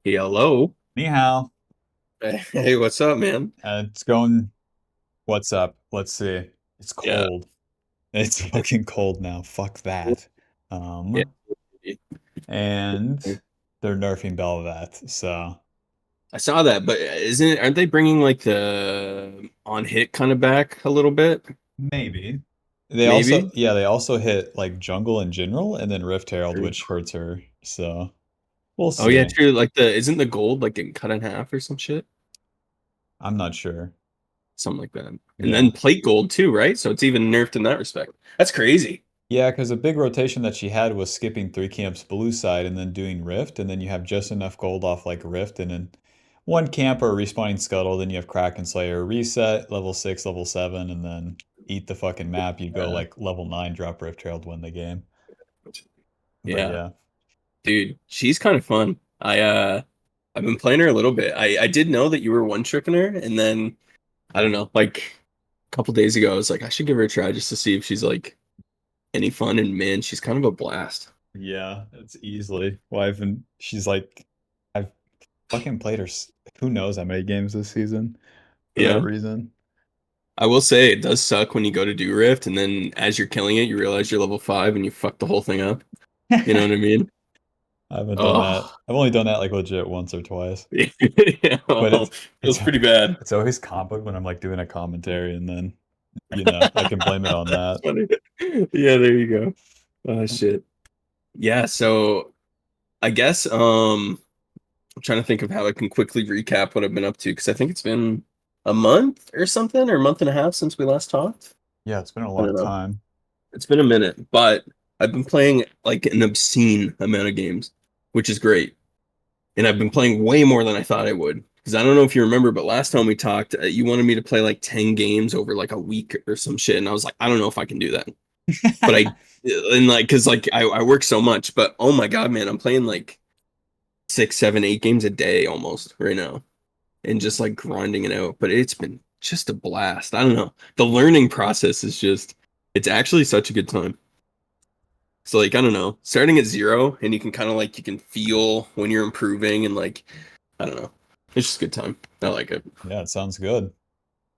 Hello. Ni hao. Hey, what's up, man? It's going. What's up? Let's see. It's Yeah, cold. It's fucking cold now. Fuck that. yeah. And they're nerfing Bel'veth, so I saw that, but aren't they bringing like the on hit kind of back a little bit? maybe. They also, Maybe. yeah, they also hit like jungle in general and then Rift Herald, which hurts her. So we'll Oh yeah, see. true. Like the isn't the gold like getting cut in half or some shit? I'm not sure. Something like that. And Yeah. then plate gold too, right? So it's even nerfed in that respect. That's crazy. Yeah, because a big rotation that she had was skipping three camps blue side and then doing Rift, and then you have just enough gold off like Rift, and then one camp or respawning Scuttle, then you have Kraken Slayer reset, level 6, level 7, and then eat the fucking map. You'd go Uh, like level 9, drop Rift Herald, win the game. But yeah, yeah. dude, she's kind of fun. I've been playing her a little bit. I did know that you were one tricking her, and then I don't know, like a couple days ago, I was like, I should give her a try just to see if she's like any fun. And man, she's kind of a blast. Yeah, it's easily. Well, she's like, I've fucking played her, who knows how many games this season for that Yeah. reason. I will say it does suck when you go to do Rift and then as you're killing it, you realize you're level 5 and you fuck the whole thing up. You know what I mean? I haven't done that. Oh, I've only done that like legit once or twice. yeah, But well, it's feels pretty bad. it's always comic when I'm like doing a commentary and then I can blame it on That's that. funny. Yeah, there you go. Oh shit. Yeah, so I guess I'm trying to think of how I can quickly recap what I've been up to because I think it's been a month or something or a month and a half since we last talked. Yeah, it's been a I long don't know. time. It's been a minute, but I've been playing like an obscene amount of games, which is great. And I've been playing way more than I thought I would. Because I don't know if you remember, but last time we talked, you wanted me to play like 10 games over like a week or some shit. And I was like, I don't know if I can do that. But and like, because like I work so much, but oh my God, man, I'm playing like 6, 7, 8 games a day almost right now and just like grinding it out. But it's been just a blast. I don't know. The learning process is just, it's actually such a good time. So like I don't know, starting at zero and you can kind of like you can feel when you're improving and like I don't know. It's just a good time. I like it. Yeah, it sounds good.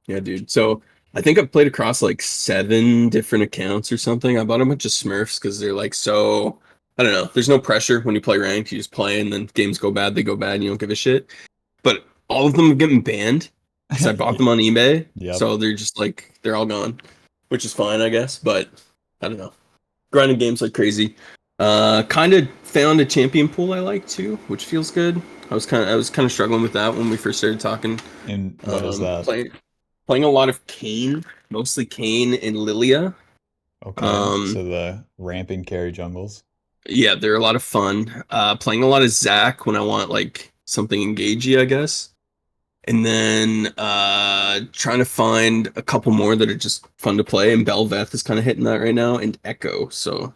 Yeah, dude. So I think I've played across like 7 different accounts or something. I bought a bunch of Smurfs because they're like so I don't know. There's no pressure when you play ranked. You just play and then games go bad, they go bad, and you don't give a shit. But all of them are getting banned because I bought them on eBay. Yep. So they're just like they're all gone, which is fine, I guess. But I don't know. Grinding games like crazy. Kind of found a champion pool I like too, which feels good. I was kind of struggling with that when we first started talking. And what is that? Playing a lot of Kane, mostly Kane and Lilia. Okay, Um, so the ramping carry jungles. yeah, they're a lot of fun. Playing a lot of Zac when I want like something engagey, I guess. And then trying to find a couple more that are just fun to play. And Bel'veth is kind of hitting that right now, and Echo. So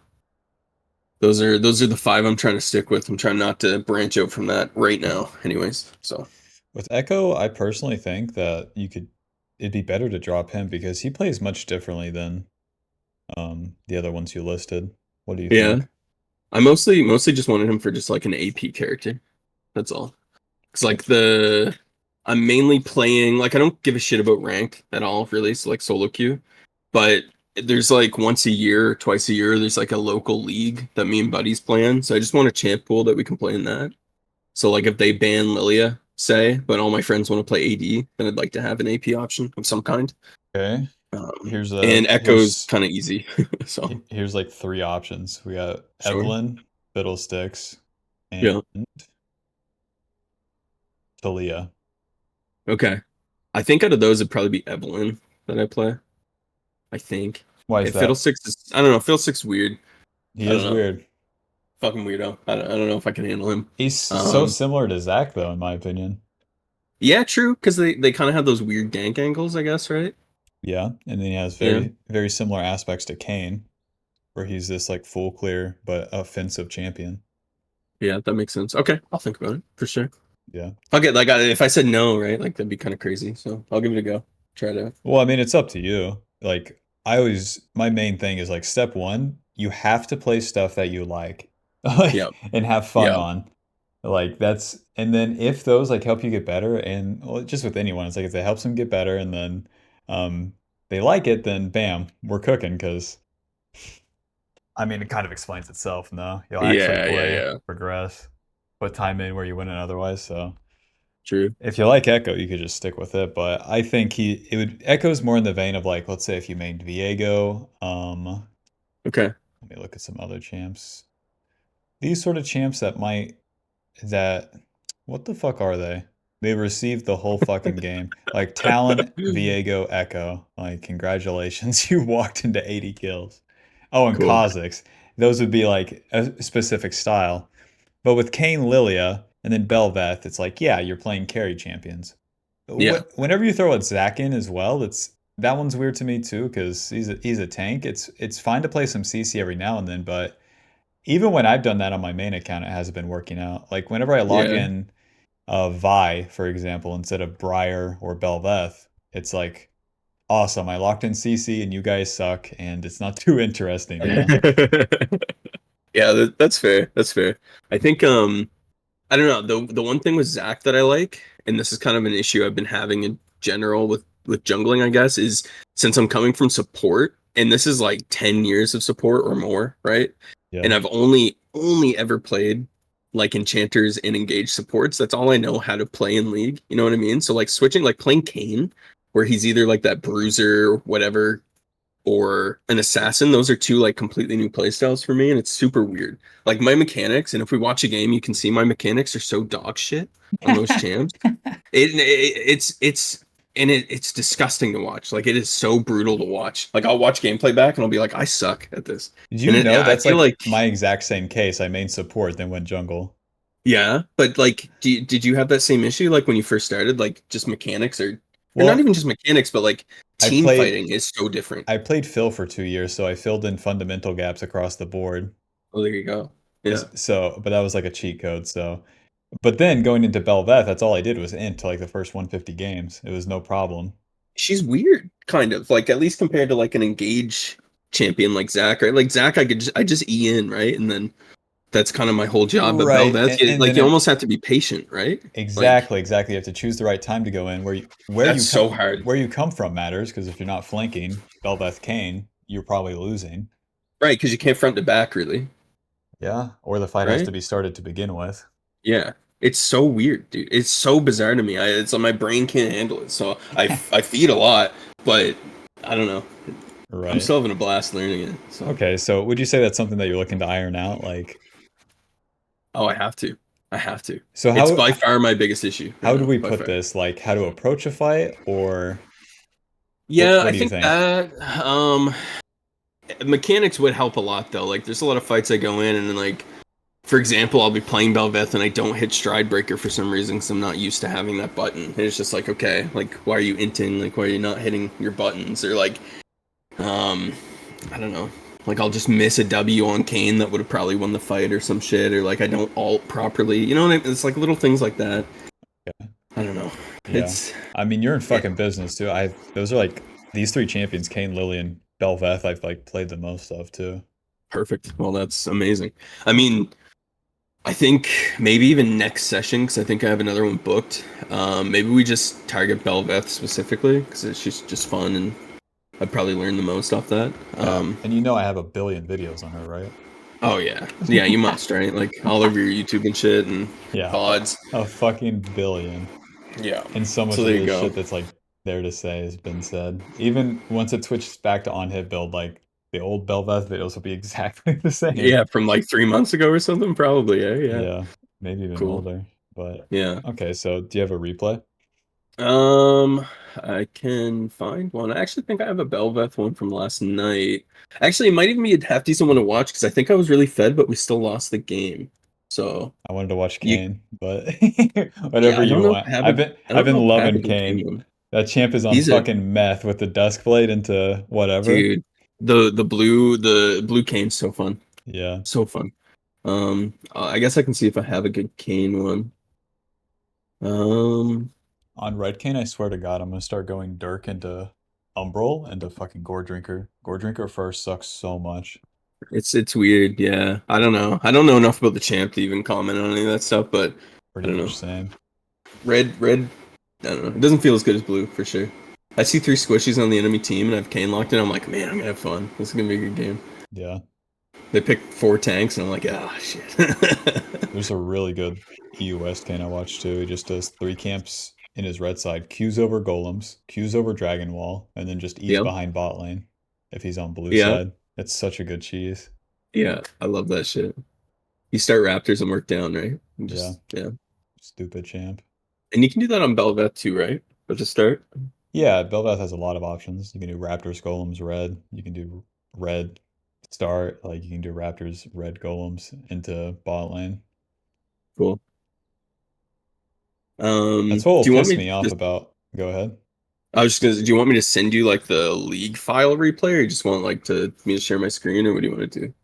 those are the 5 I'm trying to stick with. I'm trying not to branch out from that right now, anyways. So With Echo, I personally think that it'd be better to drop him because he plays much differently than the other ones you listed. What do you yeah, think? I mostly just wanted him for just like an AP character. That's all. It's like the I'm mainly playing like I don't give a shit about rank at all, really. So like solo queue, but there's like once a year, twice a year, there's like a local league that me and buddies play in. So I just want a champ pool that we can play in that. So like if they ban Lilia, say, but all my friends want to play AD, then I'd like to have an AP option of some kind. Okay. And Echo's kind of easy. So Here's like three options. We got sure. Evelyn, Fiddlesticks, and Yeah. Talia. Okay. I think out of those it'd probably be Evelyn that I play. I think. Why is If that? Fiddlesticks is I don't know, Fiddlesticks weird. He I don't is know. weird. Fucking weirdo. I don't know if I can handle him. He's so Um similar to Zach, though, in my opinion. yeah, true, because they kind of have those weird gank angles, I guess, right? Yeah, and then he has Yeah. very similar aspects to Kane, where he's this like full clear but offensive champion. Yeah, that makes sense. Okay, I'll think about it for sure. Yeah. Okay, like if I said no, right? Like that'd be kind of crazy. So I'll give it a go. Try to. Well, I mean, it's up to you. Like, my main thing is like step one, you have to play stuff that you like, Yeah. and have fun Yeah. on. Like that's and then if those like help you get better and well, just with anyone, it's like if it helps them get better and then um they like it, then bam, we're cooking because I mean it kind of explains itself, no? You'll actually Yeah, yeah, play, yeah. progress, put time in where you wouldn't otherwise. So True. if you like Echo, you could just stick with it. But I think he it would Echo's more in the vein of like, let's say if you made Viego, Okay. let me look at some other champs. These sort of champs that might that what the fuck are they? They received the whole fucking game. Like Talon, Viego, Echo. Like congratulations, you walked into 80 kills. Oh, and Cool. Kha'Zix. Those would be like a specific style. But with Kayn, Lilia, and then Bel'veth, it's like, yeah, you're playing carry champions. Yeah. Whenever you throw a Zac in as well, it's that one's weird to me too because he's a tank. It's fine to play some CC every now and then, but even when I've done that on my main account, it hasn't been working out. Like whenever I log Yeah. in Vi, for example, instead of Briar or Bel'veth, it's like awesome. I locked in CC and you guys suck, and it's not too interesting, you know? Yeah, that's fair. That's fair. I think I don't know. The one thing with Zach that I like, and this is kind of an issue I've been having in general with jungling, I guess, is since I'm coming from support, and this is like 10 years of support or more, right? Yeah. And I've only ever played like enchanters and engaged supports. That's all I know how to play in League. You know what I mean? So like switching, like playing Kane, where he's either like that bruiser or whatever, or an assassin, those are two like completely new playstyles for me, and it's super weird. Like my mechanics, and if we watch a game, you can see my mechanics are so dog shit on those champs. It's and it's disgusting to watch. Like it is so brutal to watch. Like I'll watch gameplay back and I'll be like, I suck at this. Did And you know I that's feel like like, my exact same case? I main support, then went jungle. yeah, but like, did you have that same issue like when you first started? Like just mechanics, or not Well, even just mechanics, but like I team played fighting is so different. I played Phil for 2 years, so I filled in fundamental gaps across the board. Oh, there you go. Yeah. But that was like a cheat code. So, but then going into Bel'Veth, that's all I did was int to like the first 150 games. It was no problem. She's weird, kind of like at least compared to like an engage champion like Zach, right? Like Zach, I just E in, right, and then that's kind of my whole job. But Right, Bel'Veth, and like then you almost have to be patient, right? Like exactly. You have to choose the right time to go in. Where that's you come so hard, where you come from matters because if you're not flanking Bel'Veth Kane, you're probably losing. right? Because you can't front to back, really, Yeah, or the fight has to right? be started to begin with. Yeah, it's so weird, dude. It's so bizarre to me. It's like my brain can't handle it. So I feed a lot, but I don't know. I'm Right. still having a blast learning it. So Okay, so would you say that's something that you're looking to iron out? Like, oh, I have to. I have to. so It's by far my biggest issue right how do now, we by put far. this? Like, how to approach a fight, or Yeah, what I do you think think? that mechanics would help a lot though. Like there's a lot of fights I go in and then like for example, I'll be playing Bel'Veth and I don't hit Stride Breaker for some reason because I'm not used to having that button. And it's just like, okay, like why are you inting? Like why are you not hitting your buttons? Or like um I don't know. Like I'll just miss a W on Kane that would have probably won the fight or some shit, or like I don't ult properly. You know what I mean? It's like little things like that. Yeah. I don't know. Yeah. It's I mean, you're in eh, fucking business too. I those are like these three champions, Kane, Lily, and Bel'Veth, I've like played the most of too. perfect. Well, that's amazing. I mean, I think maybe even next session, because I think I have another one booked. Maybe we just target Bel'Veth specifically, because it's just fun, and I'd probably learn the most off that. Yeah. And I have a billion videos on her, right? Oh yeah, yeah, you must, right? Like all over your YouTube and shit and Yeah, pods. a fucking billion. Yeah. And so So much of there the you go. shit that's like there to say has been said. Even once it switches back to on hit build, like the old Bel'Veth videos will be exactly the same. Yeah, from like 3 months ago or something, probably. Yeah, yeah. Yeah, maybe even Cool. older. But Yeah. okay, so do you have a replay? Um, I can find one. I actually think I have a Bel'Veth one from last night. Actually, it might even be a half decent one to watch because I think I was really fed, but we still lost the game. So I wanted to watch you, Kane, but yeah, whatever I don't you know if want. I have a, I I've don't know been if I have a loving good game Kane. one. That champ is on He's a fucking meth with the Duskblade into whatever. dude. The blue cane's so fun, Yeah. so fun. I guess I can see if I have a good cane one. Um, On Red Cane, I swear to God, I'm gonna start going Dirk into Umbral into fucking Gore Drinker. Gore Drinker first sucks so much. It's weird, yeah. I don't know. I don't know enough about the champ to even comment on any of that stuff, but I Pretty don't know. much same. Red, I don't know. It doesn't feel as good as blue for sure. I see three squishies on the enemy team and I have Kane locked in. I'm like, man, I'm gonna have fun. This is gonna be a good game. Yeah. They pick four tanks and I'm like, ah, shit. There's a really good EU West Kane I watched too. He just does 3 camps in his red side, Qs over golems, Qs over dragon wall, and then just E's Yep. behind bot lane if he's on blue Yeah. side. It's such a good cheese. Yeah. I love that shit. You start Raptors and work down, right? And Yeah. just yeah. Stupid champ. And you can do that on Bel'veth too, right? But to start. Yeah, Bel'veth has a lot of options. You can do Raptors golems red. You can do red start. Like you can do Raptors red golems into bot lane. Cool. That's what will Do you want piss me to me off just about. Go ahead. I was just gonna do you want me to send you like the league file replay or you just want like to me to share my screen or what do you want to do?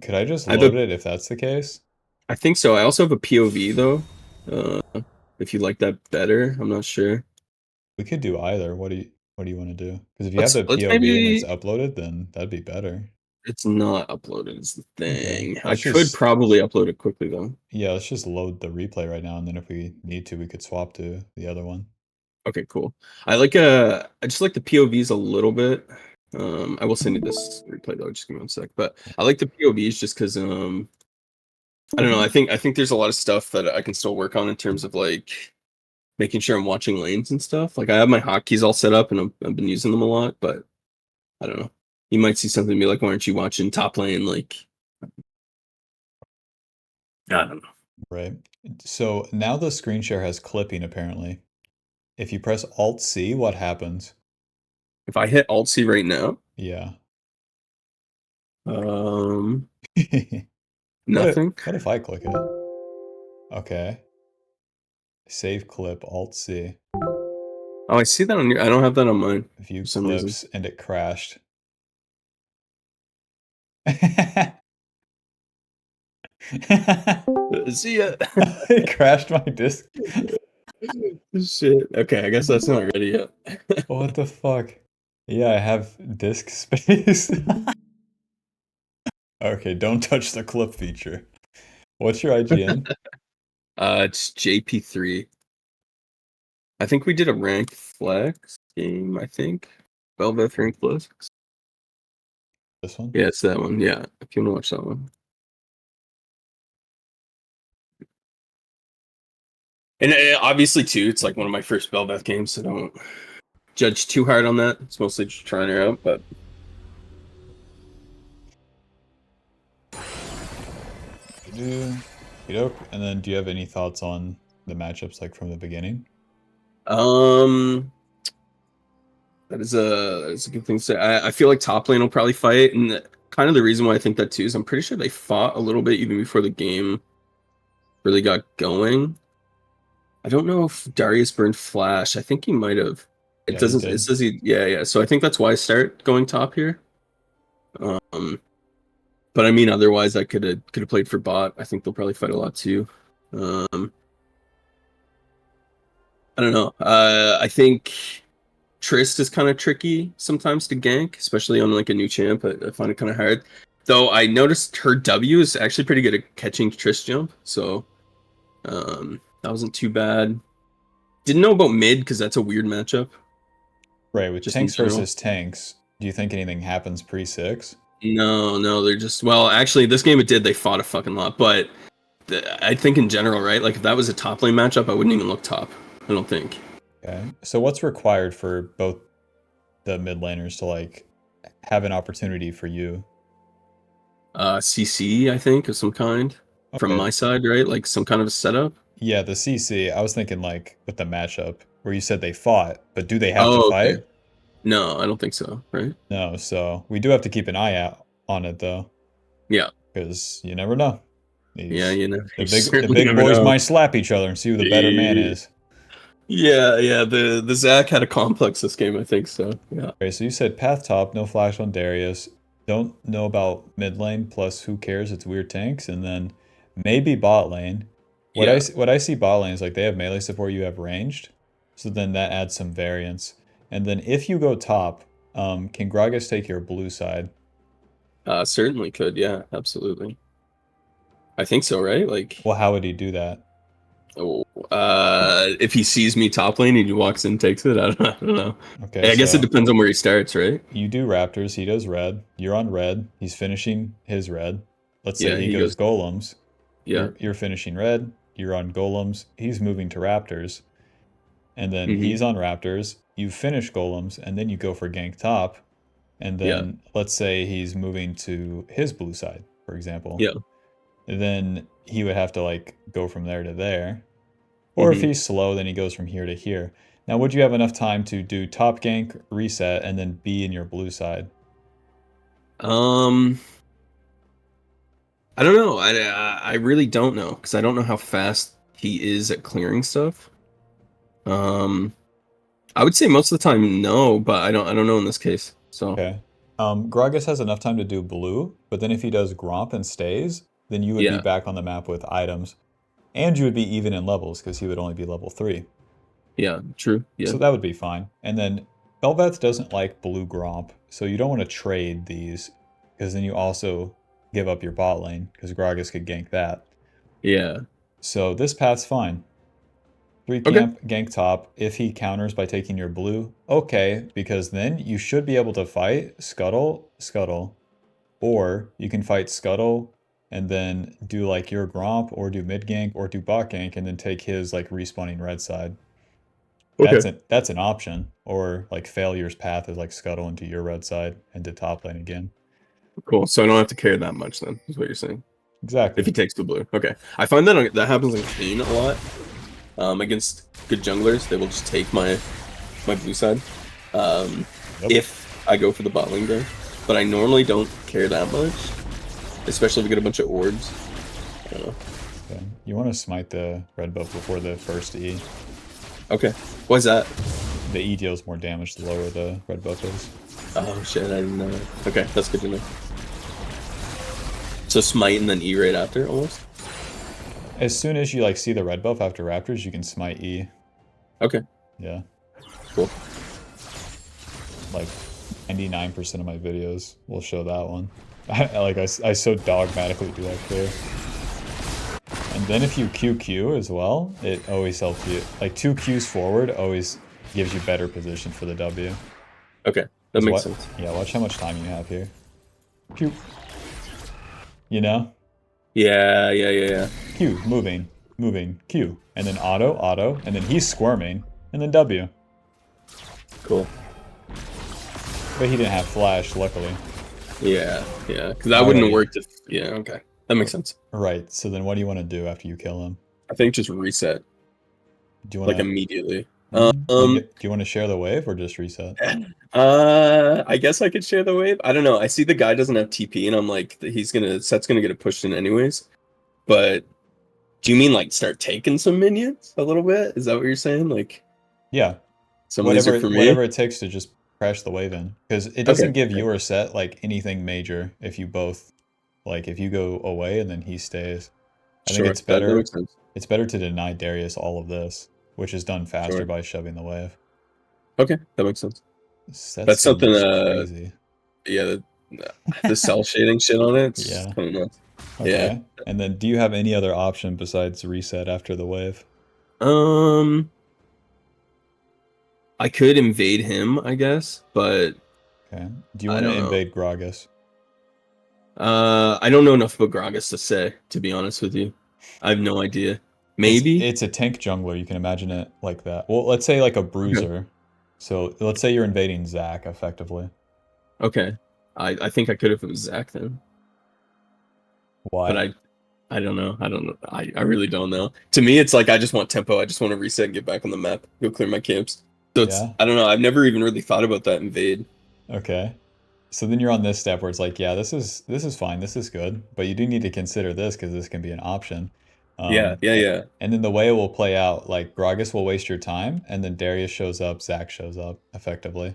Could I just I have a load it if that's the case? I think so. I also have a POV though. Uh if you like that better, I'm not sure. We could do either. What do you want to do? Because if you have the Let's POV and it's maybe uploaded, then that'd be better. it's not uploaded is the Okay. thing. I Let's could just probably upload it quickly though. yeah, let's just load the replay right now, and then if we need to, we could swap to the other one. Okay, cool. I just like the POVs a little bit. I will send you this replay though, just give me one sec. But I like the POVs just because I don't know, I think there's a lot of stuff that I can still work on in terms of like making sure I'm watching lanes and stuff. Like I have my hotkeys all set up and I've been using them a lot, but I don't know. You might see something and be like, why aren't you watching top lane? Like I don't know. Right. So now the screen share has clipping apparently. If you press Alt C, what happens? If I hit Alt C right now, Yeah. um What if nothing. what if I click it? Okay. Save clip, Alt C. Oh, I see that on your I don't have that on mine View for some reason. clips and it crashed. See ya. It crashed my disk. Shit. Okay, I guess that's not ready yet. What the fuck? Yeah, I have disk space. Okay, don't touch the clip feature. What's your IGN? It's JP3. I think we did a ranked flex game, I think. Bel'veth ranked flex. This one? Yeah, it's that one. Yeah, if you want to watch that one. And obviously, too, it's like one of my first Bel'veth games, so don't judge too hard on that. It's mostly just trying her out, but And then do you have any thoughts on the matchups like from the beginning? um, that is a good thing to say. I feel like top lane will probably fight, and kind of the reason why I think that too is I'm pretty sure they fought a little bit even before the game really got going. I don't know if Darius burned Flash. I think he might have. It Yeah, he doesn't. It did. says he. Yeah, yeah. So I think that's why I start going top here. Um, but I mean, otherwise, I could have played for bot. I think they'll probably fight a lot too. Um, I don't know. I think Trist is kind of tricky sometimes to gank, especially on like a new champ. I find it kind of hard. Though I noticed her W is actually pretty good at catching Trist jump, so that wasn't too bad. Didn't know about mid because that's a weird matchup, Right, with just in tanks general. versus tanks, do you think anything happens pre-6? No, no, they're just well, actually, this game it did. They fought a fucking lot, but I think in general, right? Like if that was a top lane matchup, I wouldn't even look top. I don't think. Okay. So what's required for both the mid laners to like have an opportunity for you? CC, I think, of some kind from Okay. my side, right? Like some kind of a setup. Yeah, the CC, I was thinking like with the matchup where you said they fought, but do they have to Oh, okay. fight? No, I don't think so, right? No, so we do have to keep an eye out on it though, Yeah, because you never know. yeah, These you know, the you big certainly never boys know. might slap each other and see who the better man is. Yeah, yeah. The Zach had a complex this game, I think so. Yeah, Okay, so you said path top, no flash on Darius. Don't know about mid lane, plus who cares? It's weird tanks, and then maybe bot lane. yeah. What I see bot lane is like they have melee support, you have ranged, so then that adds some variance. And then if you go top, can Gragas take your blue side? Certainly could. Yeah, absolutely. I think so, right? Like, Well, how would he do that? oh, if he sees me top lane and he walks in and takes it, I don't know. Okay, I guess it so depends on where he starts, right? you do Raptors, he does red. You're on red. He's finishing his red. Let's say Yeah, he he goes goes. golems. Yeah. You're finishing red. You're on golems. He's moving to Raptors, and then Hmm. he's on Raptors. You finish golems, and then you go for gank top. And Yeah. then let's say he's moving to his blue side, for example. Yeah. Then he would have to like go from there to there. Or if Hmm. he's slow, then he goes from here to here. Now, would you have enough time to do top gank, reset, and then be in your blue side? Um, I don't know. I really don't know because I don't know how fast he is at clearing stuff. Um, I would say most of the time no, but I don't know in this case. So Okay. Gragas has enough time to do blue, but then if he does Gromp and stays, then you would be yeah, back on the map with items, and you would be even in levels because he would only be level 3. yeah, true. Yeah, So that would be fine. And then Bel'veth doesn't like blue Gromp, so you don't want to trade these because then you also give up your bot lane because Gragas could gank that. yeah. So this path's fine. 3 Okay, camp, gank top. If he counters by taking your blue, okay, because then you should be able to fight Scuttle, Scuttle, or you can fight Scuttle and then do like your Gromp or do mid gank or do bot gank and then take his like respawning red side. okay, That's an option. Or like Failure's path is like Scuttle into your red side and to top lane again. cool. So I don't have to care that much then, is what you're saying. If Exactly. he takes the blue, okay. I find that happens in Clean a lot. Against good junglers, they will just take my blue side. Um, Yep. if I go for the bot lane game, but I normally don't care that much, especially if we get a bunch of orbs. I don't know. Okay. You want to smite the red buff before the first E. Okay, why's that? The E deals more damage the lower the red buff is. Oh shit, I didn't know that. Okay, that's good to know. So smite and then E right after, almost. As soon as you like see the red buff after Raptors, you can smite E. Okay, Yeah. cool. Like 99% of my videos will show that one. I so dogmatically do that clear. And then if you QQ as well, it always helps you. Like 2 Qs forward always gives you better position for the W. Okay, that Because makes what? sense. Yeah, watch how much time you have here. Q. You know? Yeah, yeah, yeah, yeah. Q, moving, moving, Q. And then auto, auto, and then he's squirming, and then W. Cool. But he didn't have flash, luckily. Yeah, yeah. Because that wouldn't have Alrighty. worked if. Yeah, okay, that makes sense. Right, so then what do you want to do after you kill him? I think just reset Do you want like to... immediately. do you want to share the wave or just reset? I guess I could share the wave. I don't know. I see the guy doesn't have TP, and I'm like, Set's gonna get it pushed in anyways. But do you mean like start taking some minions a little bit? Is that what you're saying? Like Yeah, some of these are for whatever me? it takes to just crash the wave in. Because it doesn't Okay. give Okay. you or Set like anything major if you both like if you go away and then he stays. I think Sure. That makes sense. it's better to deny Darius all of this, which is done faster Sure. by shoving the wave. Okay, that makes sense. Set That's skin something. looks crazy. Yeah, the cell shading shit on it. It's Yeah. kind of nuts. Yeah. Okay. And then do you have any other option besides reset after the wave? Um, I could invade him, I guess, but Okay. Do you I want to don't know. invade Gragas? I don't know enough about Gragas to say, to be honest with you. I have no idea. Maybe. It's a tank jungler. You can imagine it like that. Well, let's say like a Okay. bruiser. So let's say you're invading Zac effectively. Okay. I think I could if it was Zach then, but Why? I don't know. I don't know. I really don't know. To me, it's like I just want tempo. I just want to reset and get back on the map. Go clear my camps. So it's Yeah. I don't know. I've never even really thought about that invade. Okay. So then you're on this step where it's like, yeah, this is fine. This is good, but you do need to consider this because this can be an option. Yeah, yeah, A- yeah. and then the way it will play out, like Gragas will waste your time, and then Darius shows up, Zac shows up effectively.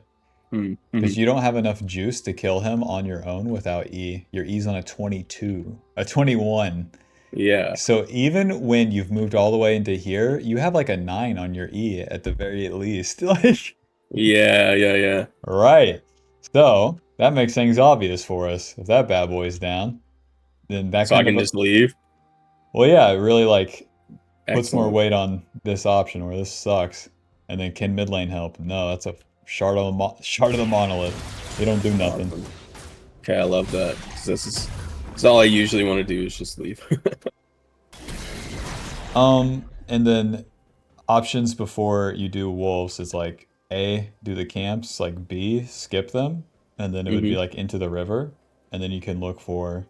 Mm-hmm. Because you don't have enough juice to kill him on your own without E. Your E's on a 22, a 21. Yeah. So even when you've moved all the way into here, you have like a 9 on your E at the very least. Like, Yeah, yeah, yeah. right. So that makes things obvious for us. If that bad boy's down, then that So I kind of can just leave. well, yeah, it really like puts more Excellent. weight on this option where this sucks. And then can mid lane help? No, that's a shard of the monolith. They don't do nothing. Awesome. Okay, I love that. 'Cause this is all I usually want to do is just leave. And then options before you do wolves is like A, do the camps, like B, skip them, and then it would be hmm like into the river, and then you can look for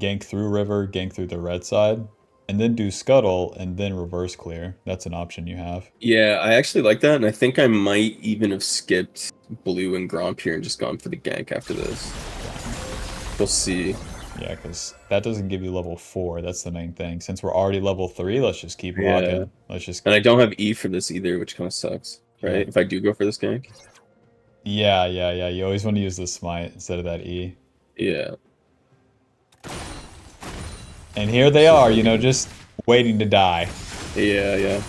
gank through river, gank through the red side, and then do scuttle and then reverse clear. That's an option you have. Yeah, I actually like that, and I think I might even have skipped blue and Gromp here and just gone for the gank after this. We'll see. Yeah, because that doesn't give you level 4. That's the main thing. Since we're already level 3, let's just keep Yeah. rocking. Let's just, And I don't have E for this either, which kind of sucks, yeah. right? If I do go for this gank. Yeah. You always want to use the smite instead of that E. Yeah. And here they are, you know, just waiting to die. Yeah.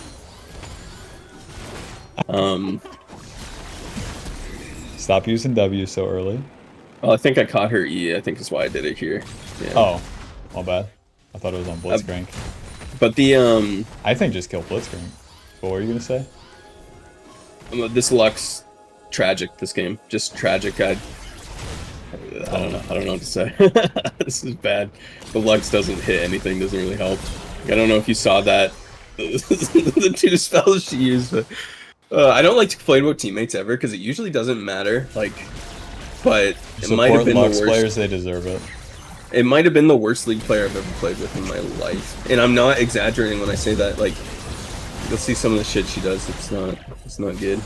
Um, Stop using W so early. well, I think I caught her E. I think is why I did it here. Yeah. Oh, my bad. I thought it was on Uh, Blitzcrank. but the I think just kill Blitzcrank. What were you gonna say? this Lux tragic. This game just tragic. I don't know. I don't know what to say. This is bad. The Lux doesn't hit anything. Doesn't really help. I don't know if you saw that. The two spells she used. But, I don't like to complain about teammates ever because it usually doesn't matter. Like, but it might have Support been the Lux worst. players, they deserve it. It might have been the worst League player I've ever played with in my life, and I'm not exaggerating when I say that. Like, you'll see some of the shit she does. It's not good.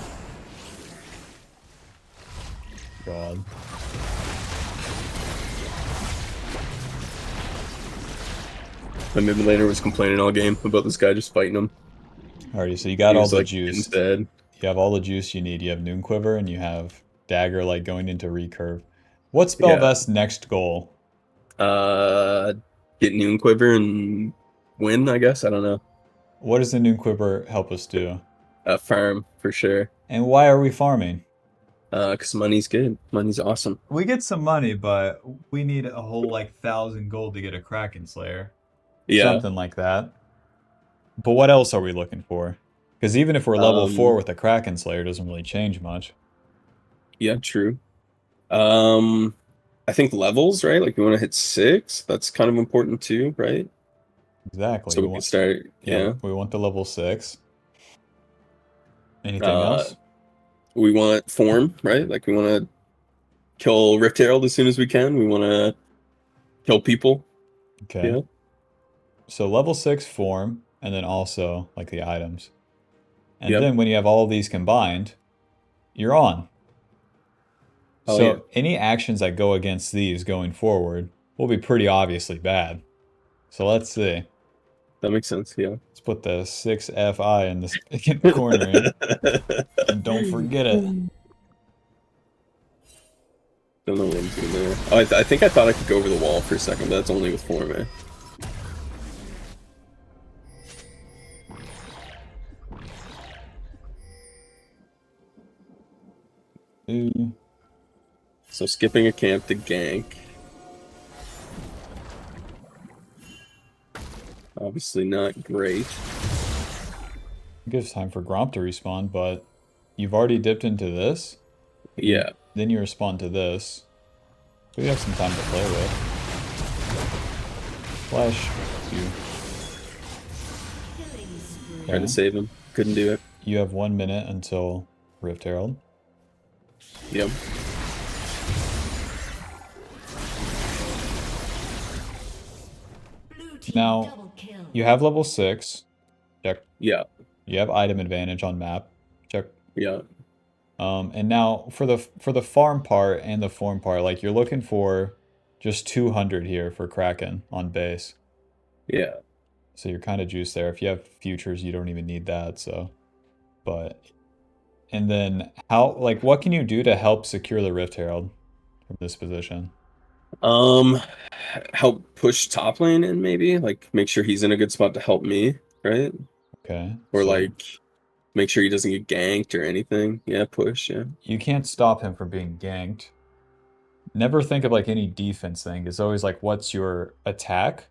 God. My mid laner was complaining all game about this guy just fighting him. Alrighty, so you He got all was the like getting juice. fed. You have all the juice you need. You have Noon Quiver and you have Dagger like going into recurve. What's Yeah. Bel'veth's next goal? Uh, get Noon Quiver and win. I guess I don't know. What does the Noon Quiver help us do? Farm for sure. And why are we farming? 'Cause money's good. Money's awesome. We get some money, but we need a whole like 1,000 gold to get a Kraken Slayer. Yeah. Something like that. But what else are we looking for? Because even if we're level 4 Um. with a Kraken Slayer, it doesn't really change much. Yeah. True. Um. I think levels, right? Like we want to hit 6. That's kind of important too, right? Exactly. So we can start. Yeah, Yeah. we want the level 6. Anything Uh, else? we want form, right? Like we want to kill Rift Herald as soon as we can. We want to kill people. Okay. Yeah. So level 6 form, and then also like the items. And Yep. then when you have all of these combined, you're on. Oh yeah. So any actions that go against these going forward will be pretty obviously bad. So let's see. That makes sense. Yeah. Let's put the 6FI in the corner here. And don't forget it. Don't know what I'm doing there. Oh, I think I thought I could go over the wall for a second, but that's only with form, eh? Ooh. So skipping a camp to gank. Obviously not great. It gives time for Gromp to respawn, but you've already dipped into this. Yeah. Then you respond to this. We have some time to play with. Flash. Tried to save him. Couldn't do it. You have 1 minute until Rift Herald. Yep. Now, you have level 6. Check. Yeah. You have item advantage on map. Check. Yeah. And now for the farm part and the form part, like you're looking for just 200 here for Kraken on base. Yeah. So you're kind of juiced there. If you have futures, you don't even need that. So, but, and then like, what can you do to help secure the Rift Herald from this position? Um, help push top lane in maybe, like make sure he's in a good spot to help me, right? Okay. Or So like make sure he doesn't get ganked or anything. Yeah, push, yeah. you can't stop him from being ganked. never think of like any defense thing. It's always like, what's your attack?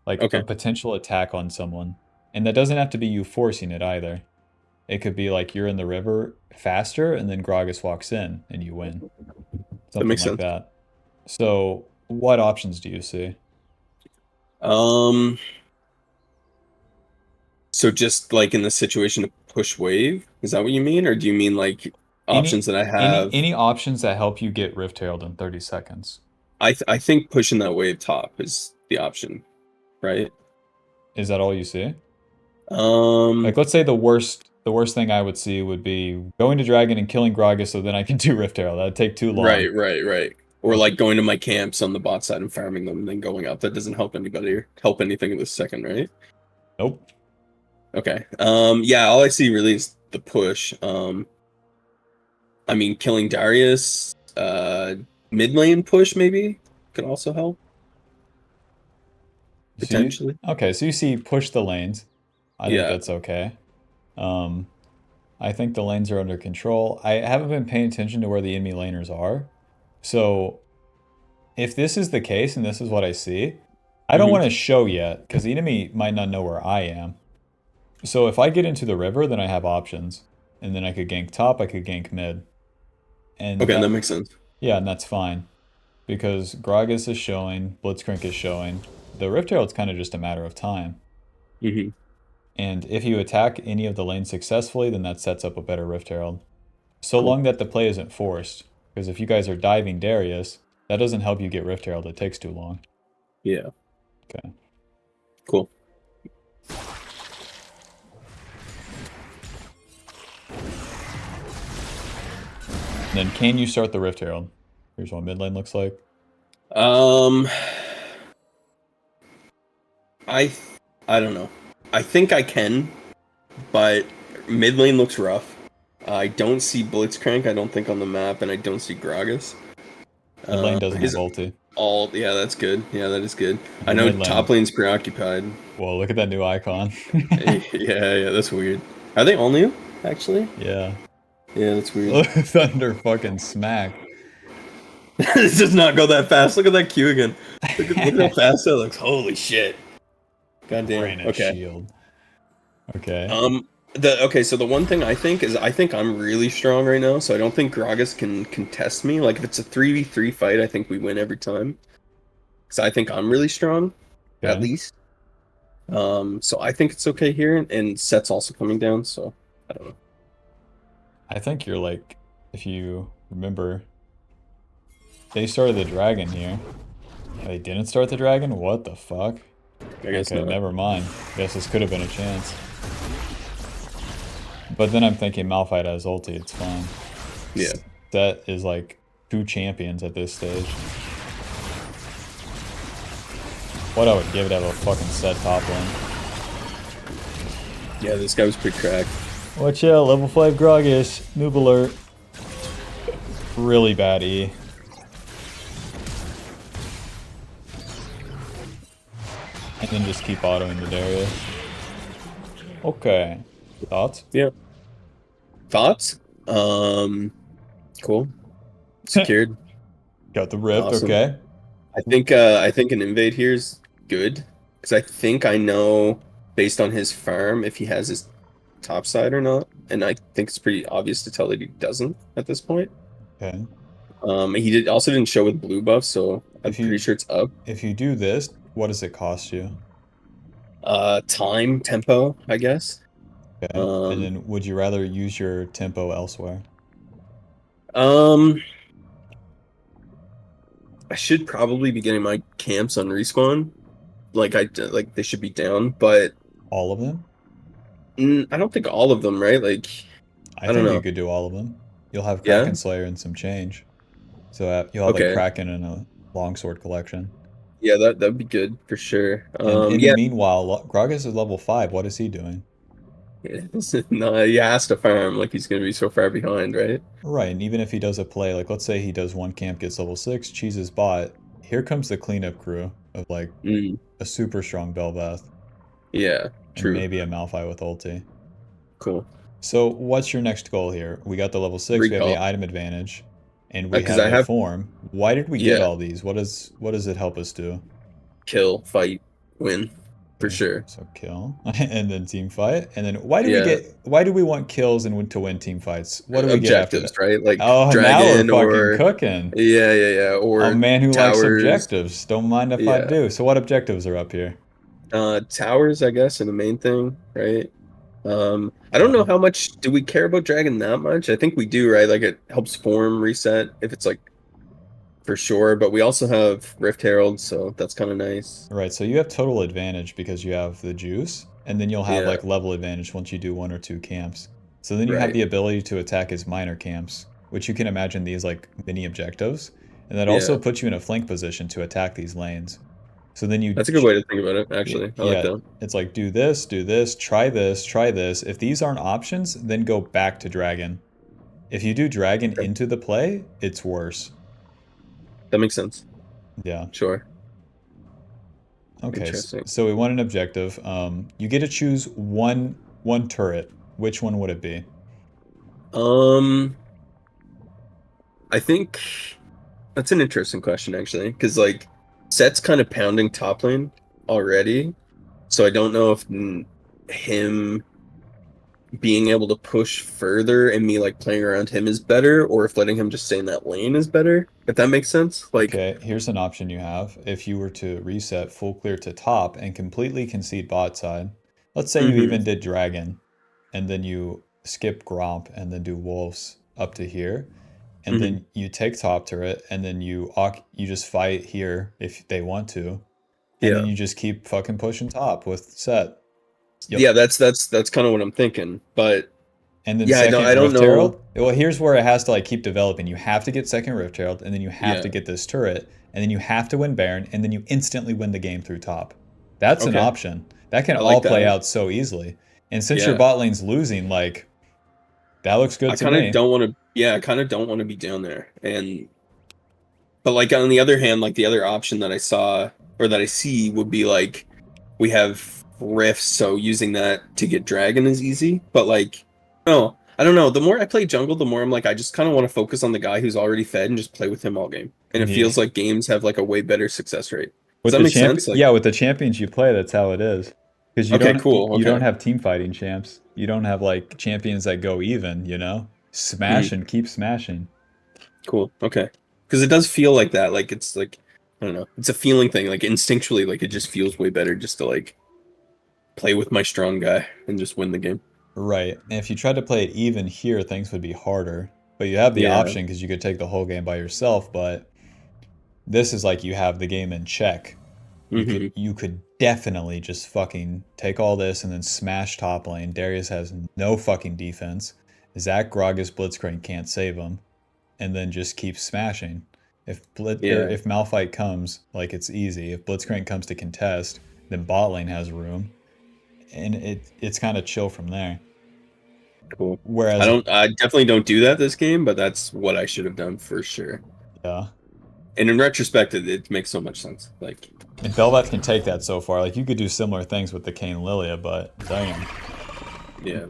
Like a Okay, potential attack on someone. And that doesn't have to be you forcing it either. It could be like you're in the river faster and then Gragas walks in and you win. that Something makes like sense. that. So, what options do you see? Um, so just like in the situation to push wave, is that what you mean, or do you mean like options Any that I have? any options that help you get Rift Herald in 30 seconds. I think pushing that wave top is the option, right? Is that all you see? Um, Like let's say the worst thing I would see would be going to Dragon and killing Gragas so then I can do Rift Herald. That'd take too long. right. Or Okay. like going to my camps on the bot side and farming them and then going up. That doesn't help anybody or help anything in this second, right? Nope. Okay. Yeah, all I see really is the push. I mean, killing Darius, mid lane push maybe could also help So you potentially. okay, so you see push the lanes. I think Yeah. that's okay. Um I think the lanes are under control. I haven't been paying attention to where the enemy laners are. So if this is the case and this is what I see, I don't Hmm. want to show yet because the enemy might not know where I am. So if I get into the river, then I have options. And then I could gank top, I could gank mid. And Okay, that that, makes sense. yeah, and that's fine. Because Gragas is showing, Blitzcrank is showing. The Rift Herald's kind of just a matter of time. Hmm. And if you attack any of the lanes successfully, then that sets up a better Rift Herald. So Cool. long that the play isn't forced. Because if you guys are diving Darius, that doesn't help you get Rift Herald. It takes too long. Yeah. Okay. Cool. Then can you start the Rift Herald? Here's what mid lane looks like. Um, I I don't know. I think I can, but mid lane looks rough. I don't see Blitzcrank, I don't think, on the map, and I don't see Gragas. Mid lane doesn't have His ulti. all, yeah, that's good. Yeah, that is good. And I your know mid top lane, lane's preoccupied. whoa, look at that new icon. Yeah, that's weird. Are they all new, actually? Yeah. Yeah, that's weird. Look, Thunder fucking smack. This does not go that fast. Look at that queue again. Look at how fast that looks. Holy shit. God damn. Granite Okay. shield. Okay. So the one thing I think is I think I'm really strong right now, so I don't think Gragas can contest me. Like if it's a 3v3 fight, I think we win every time. So I think I'm really strong, at Okay. least. So I think it's okay here, and Set's also coming down, so I don't know. I think you're like, if you remember, they started the dragon here. They didn't start the dragon? What the fuck? I guess Okay, not. never mind. Guess this could have been a chance. But then I'm thinking Malphite has ulti, it's fine. Yeah. Set is like 2 champions at this stage. What I would give to have a fucking Set top lane. Yeah, this guy was pretty cracked. Watch out, level 5 Gragas. Noob alert. Really bad E. And then just keep autoing the Darius. Okay. Thoughts? Yeah. Thoughts? Cool. Secured. Got the rift, Awesome. okay. I think an invade here is good because I think I know based on his farm if he has his top side or not, and I think it's pretty obvious to tell that he doesn't at this point. Okay. He did also didn't show with blue buff, so I'm If pretty you sure it's up. if you do this, what does it cost you? Time tempo, I guess. Okay. And Um, then would you rather use your tempo elsewhere? um, I should probably be getting my camps on respawn. Like they should be down, but All of them? I don't think all of them, right? Like I I don't think you know. could do all of them. You'll have Yeah. Kraken Slayer and some change. So you'll have like Okay. Kraken and a longsword collection. Yeah, that'd be good for sure. And in the Yeah, meanwhile, Gragas is level 5. What is he doing? no, he has to farm. Like he's gonna be so far behind, right? Right, and even if he does a play, like let's say he does one camp, gets level 6, cheeses bot, here comes the cleanup crew of like Mm, a super strong Bel'veth yeah, and true. maybe a Malphite with ulti. Cool. So what's your next goal here? We got the level 6, we have the Recall. item advantage. and we Because have I a have, form. Why did we get yeah, all these? What does it help us do? kill, fight, win, for Okay, sure. so kill and then team fight. And then Yeah, why do we want kills and to win team fights? What do we get after objectives, that? right? Like Oh, now we're dragon fucking or cooking. yeah, A or man who likes towers. objectives. Don't mind if I Yeah, do. So what objectives are up here? towers, I guess, are the main thing, right? I don't know Okay. how much do we care about dragon that much. I think we do, right? Like it helps form reset if it's like for sure. But we also have Rift Herald, so that's kind of nice. Right, so you have total advantage because you have the juice, and then you'll have Yeah, like level advantage once you do one or two camps. So then you have right. the ability to attack his minor camps, which you can imagine these like mini objectives, and that also Yeah, puts you in a flank position to attack these lanes. So then that's a good way to think about it. Actually, I like yeah, that. it's like do this, try this, try this. If these aren't options, then go back to dragon. If you do dragon Okay. into the play, it's worse. That makes sense. Yeah. Sure. Okay, Interesting. so we want an objective. You get to choose one turret. Which one would it be? Um, I think that's an interesting question actually, because like Set's kind of pounding top lane already, so I don't know if him being able to push further and me like playing around him is better, or if letting him just stay in that lane is better. If that makes sense. Like, Okay, here's an option you have. If you were to reset full clear to top and completely concede bot side, let's say you hmm even did dragon, and then you skip Gromp and then do wolves up to here, and hmm then you take top turret, and then you just fight here if they want to, and then yeah, you just keep fucking pushing top with set. Yep. yeah. That's kind of what I'm thinking. But And then yeah, second I don't Rift know. Herald. Well, here's where it has to like keep developing. You have to get second Rift Herald, and then you have to Yeah. get this turret, and then you have to win Baron, and then you instantly win the game through top. That's an Okay, option. That can I all like play that. out so easily. And since your Yeah, bot lane's losing, like that looks good I to kind of me. don't want to. Yeah, I kind of don't want to be down there. And but like on the other hand, like the other option that I saw or that I see would be like we have rifts, so using that to get dragon is easy. But like, no, I don't know. The more I play jungle, the more I'm like, I just kind of want to focus on the guy who's already fed and just play with him all game. And it Yeah. feels like games have like a way better success rate. Does With that the make champion, sense? Like, yeah, with the champions you play, that's how it is. Because okay, cool, you don't okay, have team fighting champs. You don't have like champions that go even, you know? Smash mhm, and keep smashing. cool, okay. Because it does feel like that. Like it's like I don't know. It's a feeling thing. Like instinctually, like it just feels way better just to like play with my strong guy and just win the game. Right. And if you tried to play it even here, things would be harder. But you have the Yeah. option because you could take the whole game by yourself, but this is like you have the game in check. hmm You could definitely just fucking take all this and then smash top lane. Darius has no fucking defense. Zach Gragas Blitzcrank can't save him. And then just keep smashing. Yeah. If Malphite comes, like it's easy. If Blitzcrank comes to contest, then bot lane has room. And it's kind of chill from there. Cool. Whereas I definitely don't do that this game, but that's what I should have done for sure. yeah. And in retrospect, it makes so much sense. Like, And Bel'veth can take that so far. Like you could do similar things with the Kayn Lilia, but damn. yeah.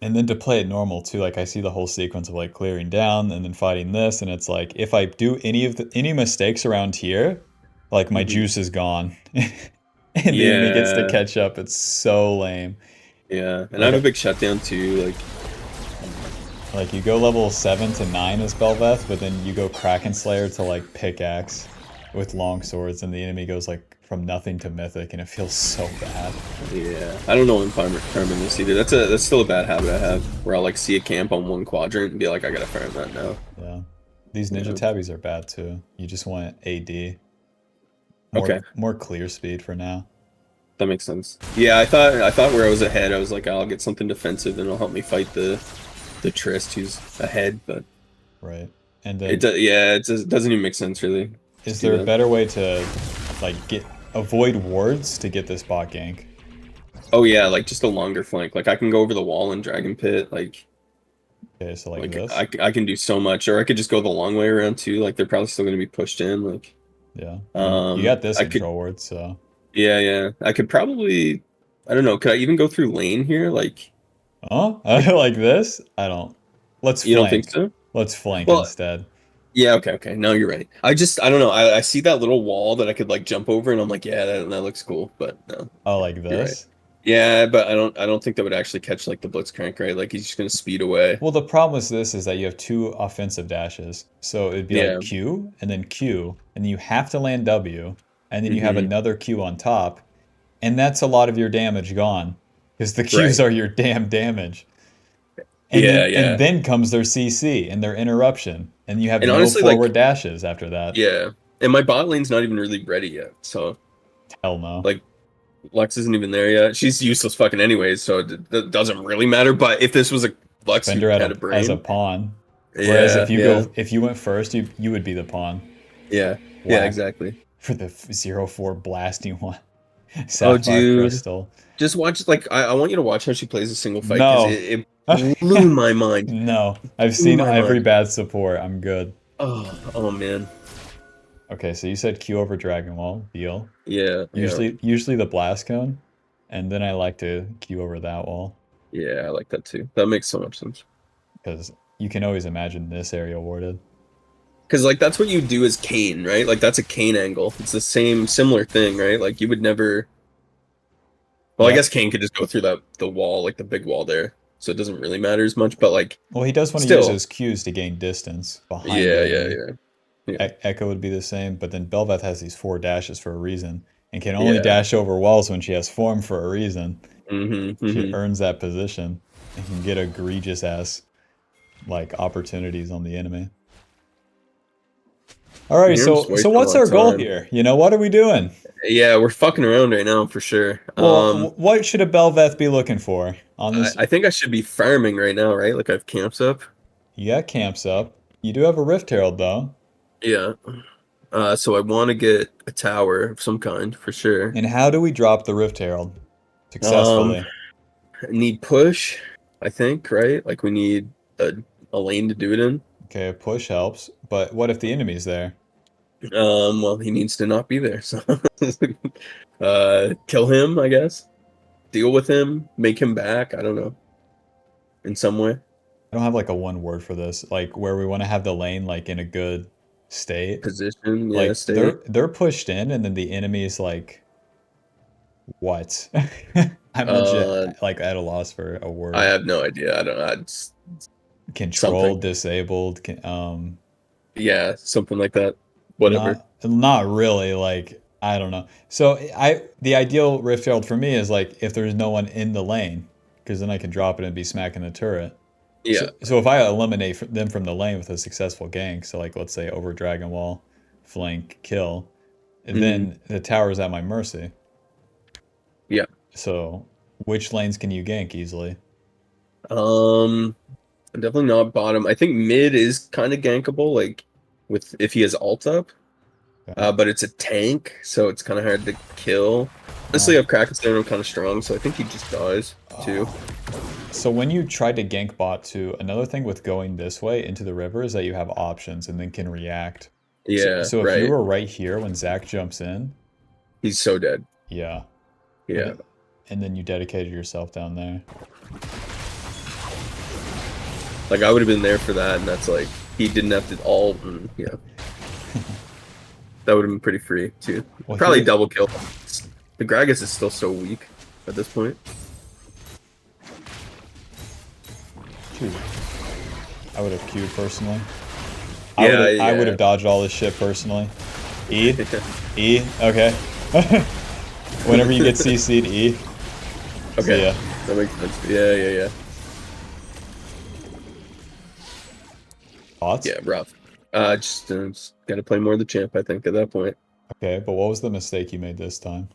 And then to play it normal too, like I see the whole sequence of like clearing down and then fighting this, and it's like if I do any mistakes around here, like my hmm juice is gone. And the enemy gets to Yeah. catch up. It's so lame. Yeah. And I Like have a big shutdown too. like you go level 7 to 9 as Bel'veth, but then you go Kraken Slayer to like pickaxe with long swords, and the enemy goes like from nothing to mythic, and it feels so bad. Yeah. I don't know when farming this either. That's still a bad habit I have where I'll like see a camp on one quadrant and be like, I gotta farm that now. Yeah. These ninja Yeah. tabbies are bad too. You just want AD. Okay. More clear speed for now. That makes sense. Yeah, I thought where I was ahead, I was like, I'll get something defensive and it'll help me fight the Trist who's ahead, but Right. And it then does. Yeah, it just doesn't even make sense really to is do there a that. better way to like get avoid wards to get this bot gank? Oh yeah, like just a longer flank. Like I can go over the wall and Dragon Pit. Okay, so like Like this. I can do so much, or I could just go the long way around too. Like they're probably still going to be pushed in. Like Yeah. And you got this I could. intro ward, so Yeah. I could probably. I don't know. Could I even go through lane here? Like oh, like this? I don't. Let's You don't think flank. so? Let's flank Well, instead. yeah, okay. No, you're right. I don't know. I see that little wall that I could like jump over, and I'm like, yeah, that looks cool. But no, Oh, like you're right. this? Yeah, but I don't think that would actually catch like the Blitzcrank, right? Like he's just gonna speed away. Well, the problem with this is that you have two offensive dashes. So it'd be like Yeah. Q and then Q, and you have to land W, and then you have Hmm. another Q on top, and that's a lot of your damage gone. Because the Qs Right. are your damn damage. And Yeah, then yeah. comes their CC and their interruption. And you have And no honestly, forward like, dashes after that. yeah. And my bot lane's not even really ready yet. So Hell no. like Lux isn't even there yet. She's useless fucking anyways, so it doesn't really matter. But if this was a Lux who Defender had a as a brain, pawn. Whereas yeah, yeah, if you went first, you would be the pawn. yeah, yeah, Whack exactly. for the 0-4 blasting one. Oh, Sapphire dude, crystal. just watch. Like, I want you to watch how she plays a single fight because No. it blew my mind. No. I've Blew seen my every mind. bad support. I'm good. Oh man. Okay, so you said Q over Dragon Wall, deal. Yeah, yeah, Usually the blast cone, and then I like to Q over that wall yeah. I like that too. That makes so much sense. because you can always imagine this area warded. Because like that's what you do as Kane, right? Like that's a Kane angle. It's the same similar thing, right? Like you would never. Well, I Yep. guess Kane could just go through the wall, like the big wall there, so it doesn't really matter as much. But like, Well, he does want to use still, his Qs to gain distance behind the yeah, yeah, enemy. yeah, yeah, Echo would be the same, but then Bel'veth has these four dashes for a reason and can only yeah. dash over walls when she has form for a reason. Mm-hmm, She mm-hmm. earns that position and can get egregious ass like opportunities on the enemy. Alrighty, Here I'm just so wasting a what's lot of our goal time. here? You know, what are we doing? Yeah, we're fucking around right now for sure. Well, what should a Bel'veth be looking for on I, this? I think I should be farming right now, right? Like I have camps up. You got camps up. You do have a Rift Herald though. Yeah. So I want to get a tower of some kind for sure. And how do we drop the Rift Herald Um, successfully? need push, I think, right? Like we need a lane to do it in. Okay, a push helps, but what if the enemy's there? Well, he needs to not be there. So, kill him, I guess. Deal with him, make him back. I don't know, in some way. I don't have like a one word for this, like where we want to have the lane like in a good state. Position, yeah, Like state. they're pushed in and then the enemy is like what? I'm Uh, legit like at a loss for a I word. have no idea. I don't know. It's Controlled, something. disabled, Yeah, something like that. Whatever. not really like I don't know. So I the ideal Rift Herald for me is like if there's no one in the lane, because then I can drop it and be smacking the turret. Yeah. So if I eliminate them from the lane with a successful gank, so like let's say over Dragon Wall, flank, kill, Hmm. then the tower's at my mercy. Yeah. So which lanes can you gank easily? Um, definitely not bottom. I think mid is kind of gankable, like with if he has ult up. Okay. But it's a tank, so it's kind of hard to kill. Honestly, Oh. I have Krakenstone, I'm kind of strong, so I think he just dies too. So when you try to gank bot too, another thing with going this way into the river is that you have options and then can react. Yeah, So if you right. were right here when Zach jumps in, He's so dead. yeah. Yeah. And then you dedicated yourself down there. Like I would have been there for that, and that's like he didn't have to ult, and yeah, that would have been pretty free too. Well, Probably here's double kill. The Gragas is still so weak at this point. two. I would have queued personally. Yeah, I would yeah. have dodged all this shit personally. E? E? Okay. Whenever you get CC'd, E. See Okay, ya. that makes sense. Yeah, yeah, yeah. Thoughts? Yeah, rough. Just gotta play more of the champ, I think, at that point. Okay, but what was the mistake you made this time?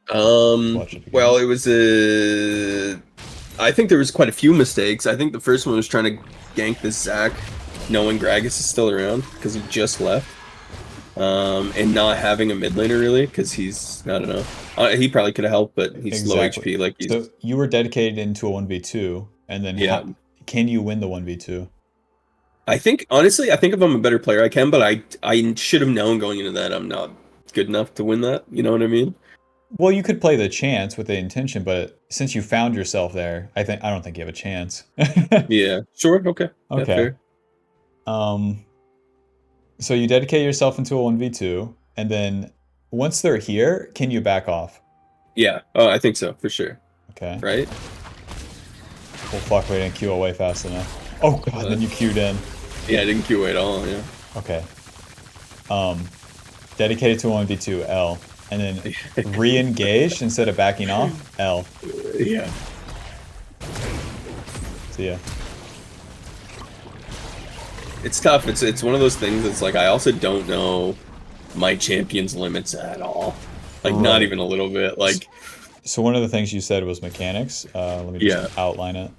Watch it again. Well, it was I think there was quite a few mistakes. I think the first one was trying to gank this Zac, knowing Gragas is still around because he just left. And not having a mid laner really because he's I don't know. He probably could have helped, but he's low Exactly. HP. Like So he's you were dedicated into a 1v2, and then yeah. can you win the 1v2? I think honestly, I think if I'm a better player, I can. But I should have known going into that I'm not good enough to win that. You know what I mean? Well, you could play the chance with the intention, but since you found yourself there, I don't think you have a chance. Yeah, sure, okay, yeah, Okay. fair. Um, so you dedicate yourself into a 1v2, and then once they're here, can you back off? Yeah, oh, I think so for sure. Okay. Right? Well, fuck, we didn't queue away fast enough. Oh god, Uh, then you queued in. yeah, I didn't queue at all. Yeah, Okay. Dedicated to 1v2, L. And then re-engage instead of backing off, L. yeah. See ya. It's tough. It's one of those things that's like I also don't know my champion's limits at all. Like not Right. even a little bit. S- Like So one of the things you said was mechanics. Let me just yeah, outline it.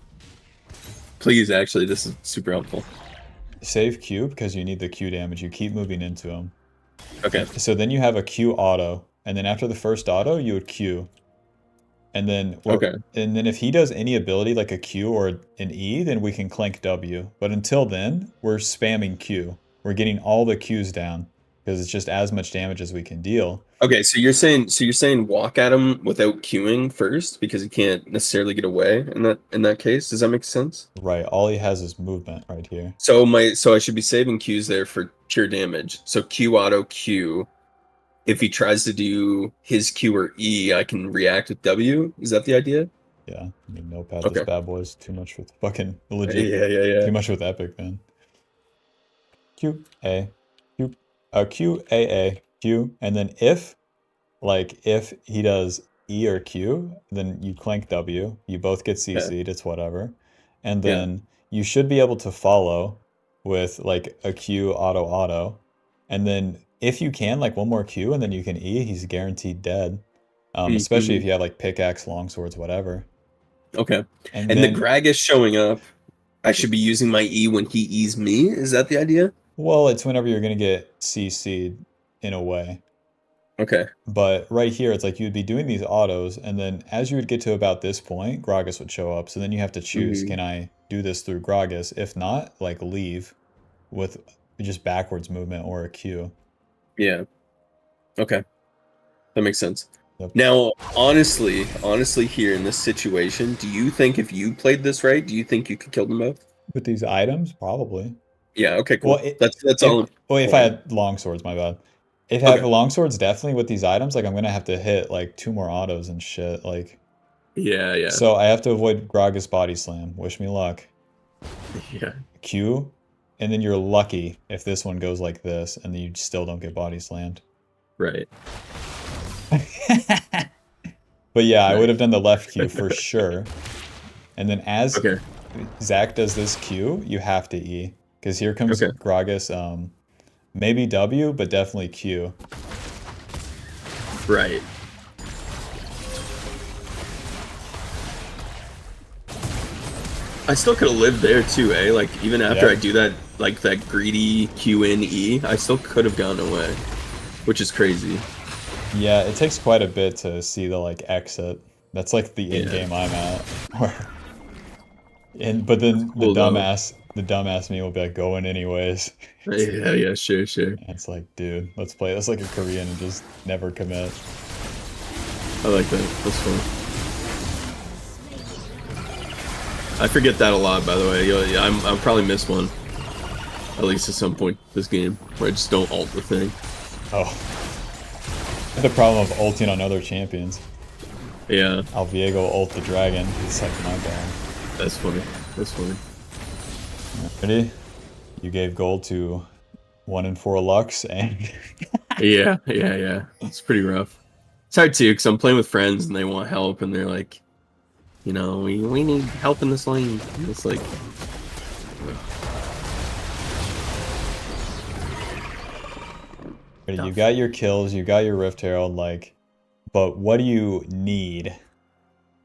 please actually this is super helpful. Save Q because you need the Q damage. You keep moving into him. Okay. So then you have a Q auto, and then after the first auto, you would Q, Okay. and then if he does any ability like a Q or an E, then we can clank W. But until then, we're spamming Q. We're getting all the Qs down because it's just as much damage as we can deal. Okay, so you're saying walk at him without queuing first because he can't necessarily get away in that case. Does that make sense? Right, all he has is movement right here. So I should be saving Qs there for pure damage. So Q auto Q. If he tries to do his Q or E, I can react with W. Is that the idea? Yeah, I mean, notepad this Okay. bad boy's too much with fucking legit, Yeah, yeah, yeah. too much with Epic, man. Q, A, Q, Q, A, Q, and then if he does E or Q, then you clank W. You both get Yeah, CC'd, it's whatever. And yeah. then you should be able to follow with like a Q auto. And then if you can, like one more Q and then you can E, he's guaranteed dead. Especially if Mm-hmm. you have like pickaxe, longswords, whatever. Okay. And And the then, Gragas showing up, I should be using my E when he E's me. Is that the idea? well, it's whenever you're gonna get CC'd in a way. Okay. But right here, it's like you'd be doing these autos, and then as you would get to about this point, Gragas would show up. So then you have to choose, Hmm. can I do this through Gragas? If not, like leave with just backwards movement or a Q. Yeah. Okay. That makes sense. Yep. Now, honestly, here in this situation, do you think if you played this right, do you think you could kill them both? With these items, probably. Yeah. Okay. Well, Cool. That's all if I'm well, if I pulling. had long swords, my bad. If I have Okay. long swords, definitely with these items, like I'm gonna have to hit like two more autos and shit. Like, Yeah. Yeah. so I have to avoid Gragas body slam. Wish me luck. Yeah. Q, and then you're lucky if this one goes like this, and then you still don't get body slammed. Right. But yeah, I would have Nice. done the left Q for sure. And then as Okay. Zach does this Q, you have to E. Because here comes Okay. Gragas, maybe W, but definitely Q. Right. I still could have lived there too, eh? Like even after I Yep. do that, like that greedy Q in E, I still could have gone away, which is crazy. Yeah, it takes quite a bit to see the like exit. That's like the end Yeah. game I'm at. And but That's then cool though. the dumbass me will be like going anyways. Yeah, yeah, sure, sure. And it's like, dude, let's play this like a Korean and just never commit. I like that. That's fun. I forget that a lot, by the way. Yeah, I'll probably miss one, at least at some point this game, where I just don't ult the thing. Oh, the problem of ulting on other champions. Yeah, Alviego ult the dragon. It's like my bad. that's funny. That's funny. Ready? You gave gold to 1 in 4 Lux and Yeah, yeah, yeah. It's pretty rough. It's hard too, because I'm playing with friends and they want help, and they're like, we need help in this lane. And it's like, ready, you tough. got your kills, you got your Rift Herald, like, but what do you need?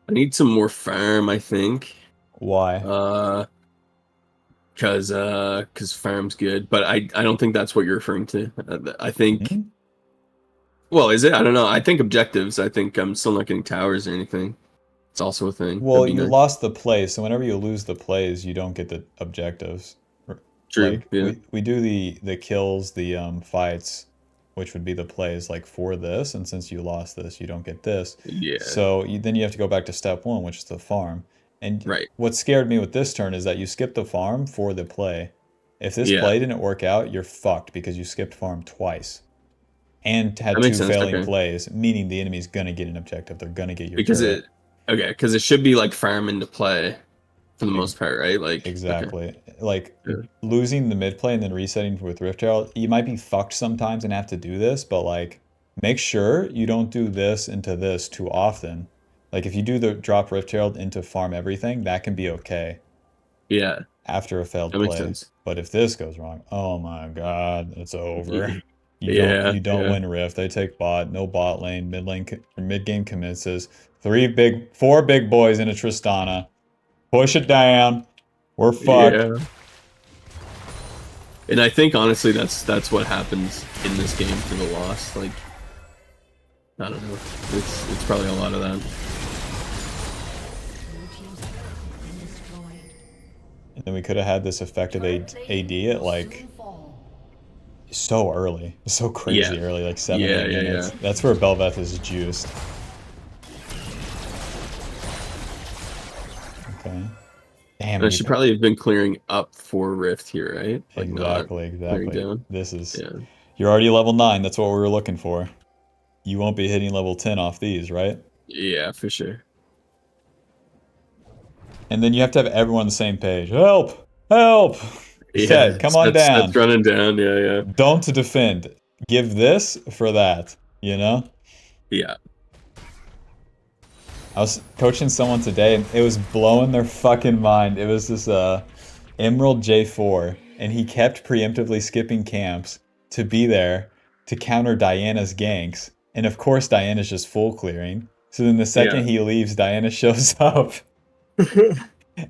I need some more farm, I think. Why? Uh, cause farm's good, but I don't think that's what you're referring to. I think, Hmm? well, is it? I don't know. I think objectives. I think I'm still not getting towers or anything. It's also a thing. That'd Well, be you nice. lost the plays, so whenever you lose the plays, you don't get the objectives. True. Like Yeah. we do the kills, the fights, which would be the plays like for this, and since you lost this, you don't get this. Yeah. So then you have to go back to step one, which is the farm. And Right. what scared me with this turn is that you skipped the farm for the play. If this Yeah. play didn't work out, you're fucked because you skipped farm twice and had That makes two sense. failing Okay. plays, meaning the enemy's gonna get an objective. They're gonna get your Because turret. it okay, because it should be like farm into play for the Ex- most part, right? Like okay. Exactly. Like Yeah. losing the mid play and then resetting with Rift Herald, you might be fucked sometimes and have to do this, but like make sure you don't do this into this too often. Like if you do the drop Rift Herald into farm everything, that can be okay Yeah, after a failed that makes play. sense. But if this goes wrong, oh my God, it's over. Yeah, You don't yeah, win Rift. They take bot, no bot lane, mid game commences. Four big boys in a Tristana. Push it down. We're fucked. yeah. And I think honestly that's what happens in this game for the loss. Like I don't know. It's probably a lot of that. And then we could have had this effective AD at like so early, so Yeah. crazy early, like 7, Yeah, 8 yeah, minutes. yeah. That's where Bel'veth is juiced. Okay. Damn, And I and you should could, probably have been clearing up for Rift here, right? Like not clearing exactly. down. This is, Yeah. you're already level 9. That's what we were looking for. You won't be hitting level 10 off these, right? Yeah, for sure. And then you have to have everyone on the same page. Help! Help! Set, Yeah, come on that's down. running down. Yeah, yeah. Don't defend. Give this for that, you know? Yeah. I was coaching someone today and it was blowing their fucking mind. It was this Emerald J4 and he kept preemptively skipping camps to be there to counter Diana's ganks. And of course Diana's just full clearing. So then the Yeah. second he leaves, Diana shows up.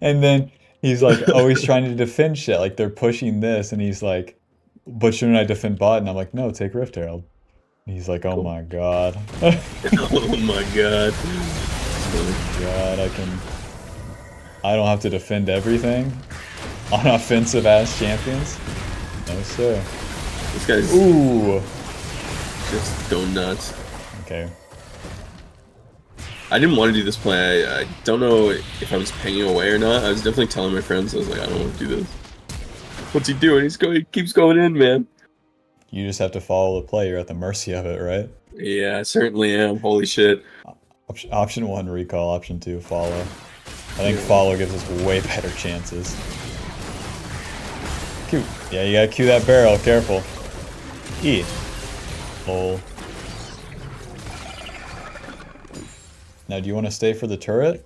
And then he's like, oh, he's trying to defend shit. Like they're pushing this and he's like, but shouldn't I defend bot? And I'm like, no, take Rift Herald. And he's like, oh Cool. my God. Oh my god. God, I don't have to defend everything on offensive ass champions. No sir. This guy's Ooh. just going nuts. Okay. I didn't want to do this play. I don't know if I was pinging away or not. I was definitely telling my friends, I was like, I don't want to do this. What's he doing? He keeps going in, man. You just have to follow the play. You're at the mercy of it, right? Yeah, I certainly am. Holy shit. Option 1, recall. Option 2, follow. I think Yeah. follow gives us way better chances. Q. Yeah, you gotta Q that barrel. Careful. E. Lol. Now, do you want to stay for the turret?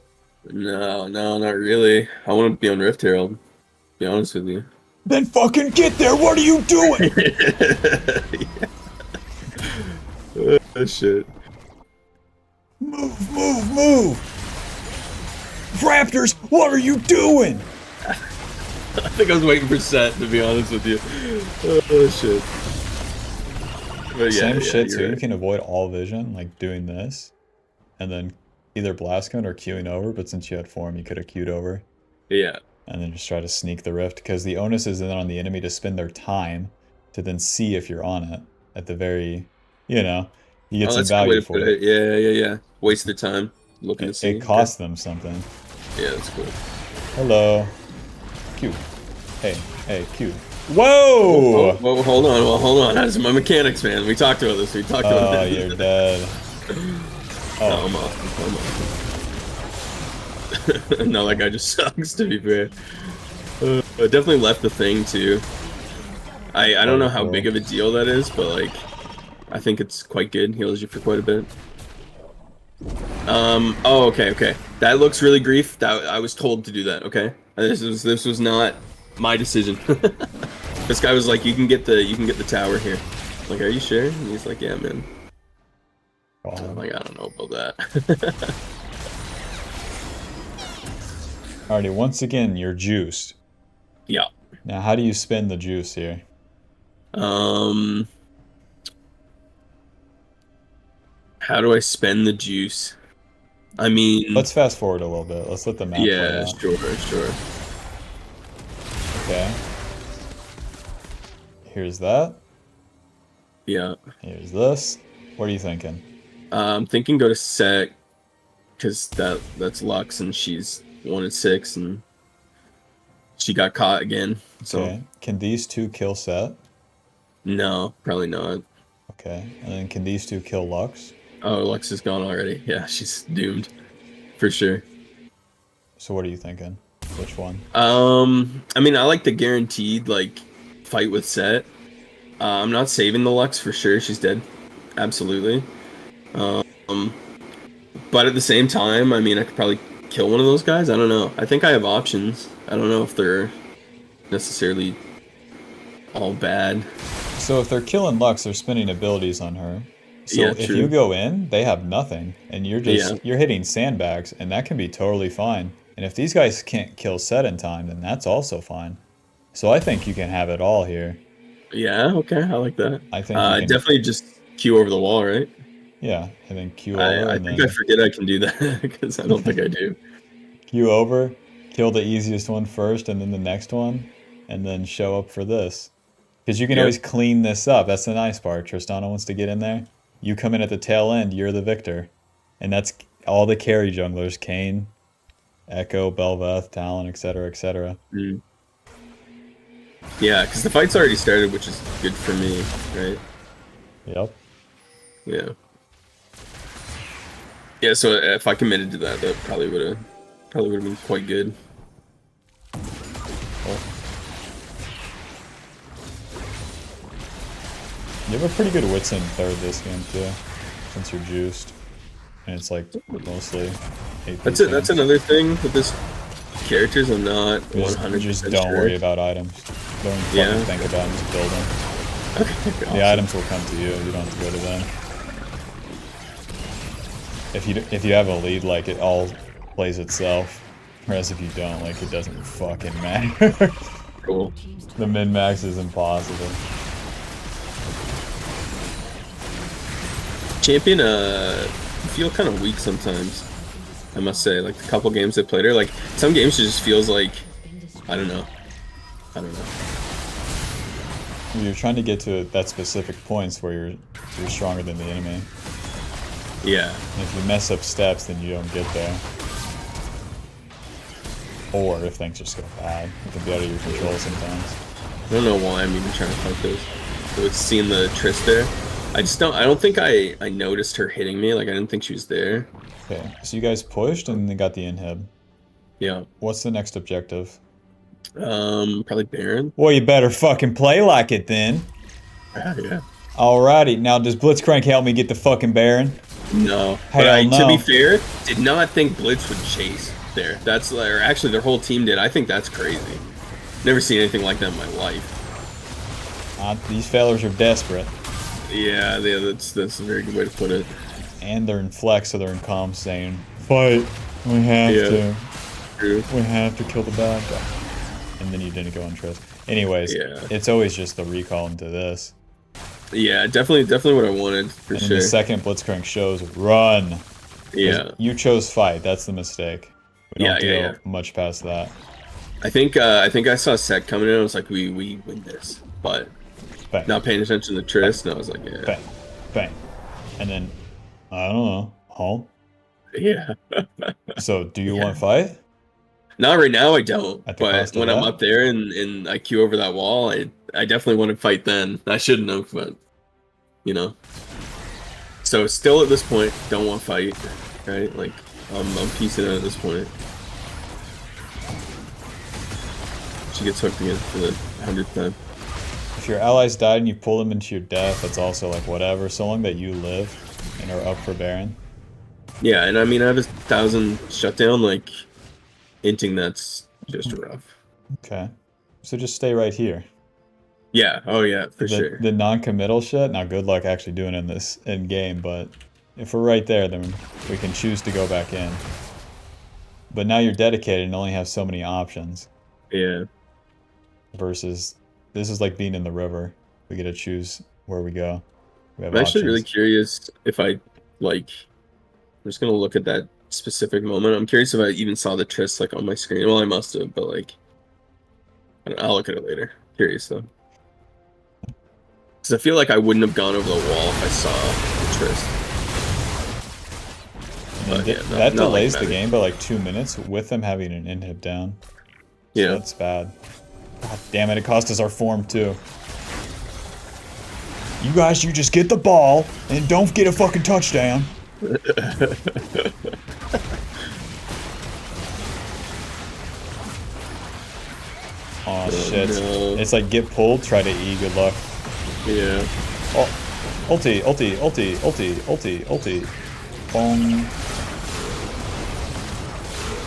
No, not really. I want to be on Rift Herald. Be honest with you. Then fucking get there! What are you doing? Oh, shit. Move, move, move! Raptors, what are you doing? I think I was waiting for set, to be honest with you. Oh, shit. But yeah, Same shit you're too. You right. can avoid all vision, like doing this, and then either blast cone or queuing over. But since you had form, you could have queued over, Yeah. and then just try to sneak the rift because the onus is then on the enemy to spend their time to then see if you're on it at the very, you know, you get Oh, some that's a good way value to put for it. it. Yeah, yeah, yeah. Waste their time looking to see. It costs them something. Yeah, that's cool. Hello, Q. Hey, hey, Q. Oh, Whoa! well, hold on. Well, hold on. That's my mechanics, man. We talked about this. We talked about Oh, this. you're dead. No, Oh, I'm off. No, that guy just sucks, to be fair. I definitely left the thing, too. I don't know how big of a deal that is, but, like, I think it's quite good. Heals you for quite a bit. Oh, okay. That looks really grief. That I was told to do that, okay? This was not my decision. This guy was like, you can get the tower here. I'm like, are you sure? And he's like, yeah, man. I'm like, I don't know about that. Alrighty, once again, you're juiced. Yeah. Now, how do you spend the juice here? How do I spend the juice? I mean, Let's fast forward a little bit. Let's let the map play yeah, out. sure. Okay. Here's that. Yeah. Here's this. What are you thinking? I'm thinking go to Set because that's Lux and she's 1 and 6 and she got caught again. So Okay. Can these two kill Set? no, probably not. Okay. And then can these two kill Lux? Oh, Lux is gone already. Yeah, she's doomed for sure. So what are you thinking? Which one? I mean, I like the guaranteed like fight with Set. I'm not saving the Lux for sure. She's dead. Absolutely. Um, but at the same time, I mean, I could probably kill one of those guys. I don't know. I think I have options. I don't know if they're necessarily all bad. So if they're killing Lux, they're spending abilities on her. So Yeah, if you true. go in, they have nothing, and Yeah, you're hitting sandbags, and that can be totally fine. And if these guys can't kill Set in time, then that's also fine. So I think you can have it all here. yeah. Okay, I like that. I think you can, Definitely just queue over the wall, right? yeah, and then queue over, I and think I then forget I can do that because I don't think I do. queue over, kill the easiest one first, and then the next one, and then show up for this. Because you can Yep. always clean this up. That's the nice part. Tristana wants to get in there. You come in at the tail end, you're the victor. And that's all the carry junglers, Kane, Echo, Bel'veth, Talon, etc., etc. Mm. Yeah, because the fight's already started, which is good for me, right? Yep. Yeah. Yeah, so if I committed to that, that probably would have been quite good. Well, you have a pretty good wits in third this game too, since you're juiced. And it's like mostly AP That's it. That's things. another thing with this characters. I'm not Just 100% don't sure. worry about items. Don't even Yeah. fucking think about them, just build them. Okay, The awesome. items will come to you, you don't have to go to them. If you have a lead, like, it all plays itself. Whereas if you don't, like, it doesn't fucking matter. Cool. The min-max is impossible. Champion, feel kind of weak sometimes. I must say, like the couple games I played her, like some games she just feels like, I don't know. I don't know. You're trying to get to that specific points where you're stronger than the enemy. Yeah. And if you mess up steps, then you don't get there. Or if things just go bad, it can be out of your control sometimes. I don't know why I'm even trying to fight this. So it's seeing the Triss there. I don't think I noticed her hitting me. Like I didn't think she was there. Okay, so you guys pushed and then got the inhib. Yeah. What's the next objective? Probably Baron. Well, you better fucking play like it then. Yeah. Alrighty, now does Blitzcrank help me get the fucking Baron? No. Hell But I, no. to be fair, did not think Blitz would chase there. That's or actually their whole team did. I think that's crazy. Never seen anything like that in my life. These fellas are desperate. Yeah, that's a very good way to put it. And they're in flex, so they're in comms saying, fight, we have Yeah. to. True. We have to kill the bad guy. And then you didn't go on Trist. Anyways, Yeah. it's always just the recall into this. Yeah, definitely what I wanted for And then sure. the second Blitzcrank shows, run. 'Cause Yeah. You chose fight, that's the mistake. We don't have to Yeah. go much past that. I think I saw Set coming in. I was like, we win this, but Bang, not paying attention to Triss, and I was like, yeah, bang, bang. And then, I don't know, home? yeah. So, do you Yeah. want fight? Not right now, I don't. At the But cost of when I'm what? up there and I queue over that wall, I definitely want to fight then. I shouldn't have, but you know. So still at this point, don't want to fight, right? Like I'm piecing out at this point. She gets hooked again for the 100th time. If your allies died and you pull them into your death, that's also like whatever, so long that you live and are up for Baron. Yeah, and I mean I have 1,000 shutdown. Like inting that's just rough. Okay. So just stay right here. Yeah. Oh yeah, for sure. The non-committal shit, now good luck actually doing it in this in game, but if we're right there, then we can choose to go back in. But now you're dedicated and only have so many options. Yeah. Versus this is like being in the river. We get to choose where we go. We have I'm actually really options. curious if I like. I'm just gonna look at that specific moment. I'm curious if I even saw the Triss like on my screen. Well, I must have, but like, I don't know, I'll look at it later. Curious though. Because I feel like I wouldn't have gone over the wall if I saw the Trist. And But yeah, that not like delays the matter. game by like 2 minutes with them having an inhib down. So Yeah. that's bad. God damn it, it cost us our form too. You guys, you just get the ball and don't get a fucking touchdown. Oh Oh shit. no. It's like get pulled, try to E, good luck. Yeah. Oh, ulti, ulti, ulti, ulti, ulti, ulti. Boom.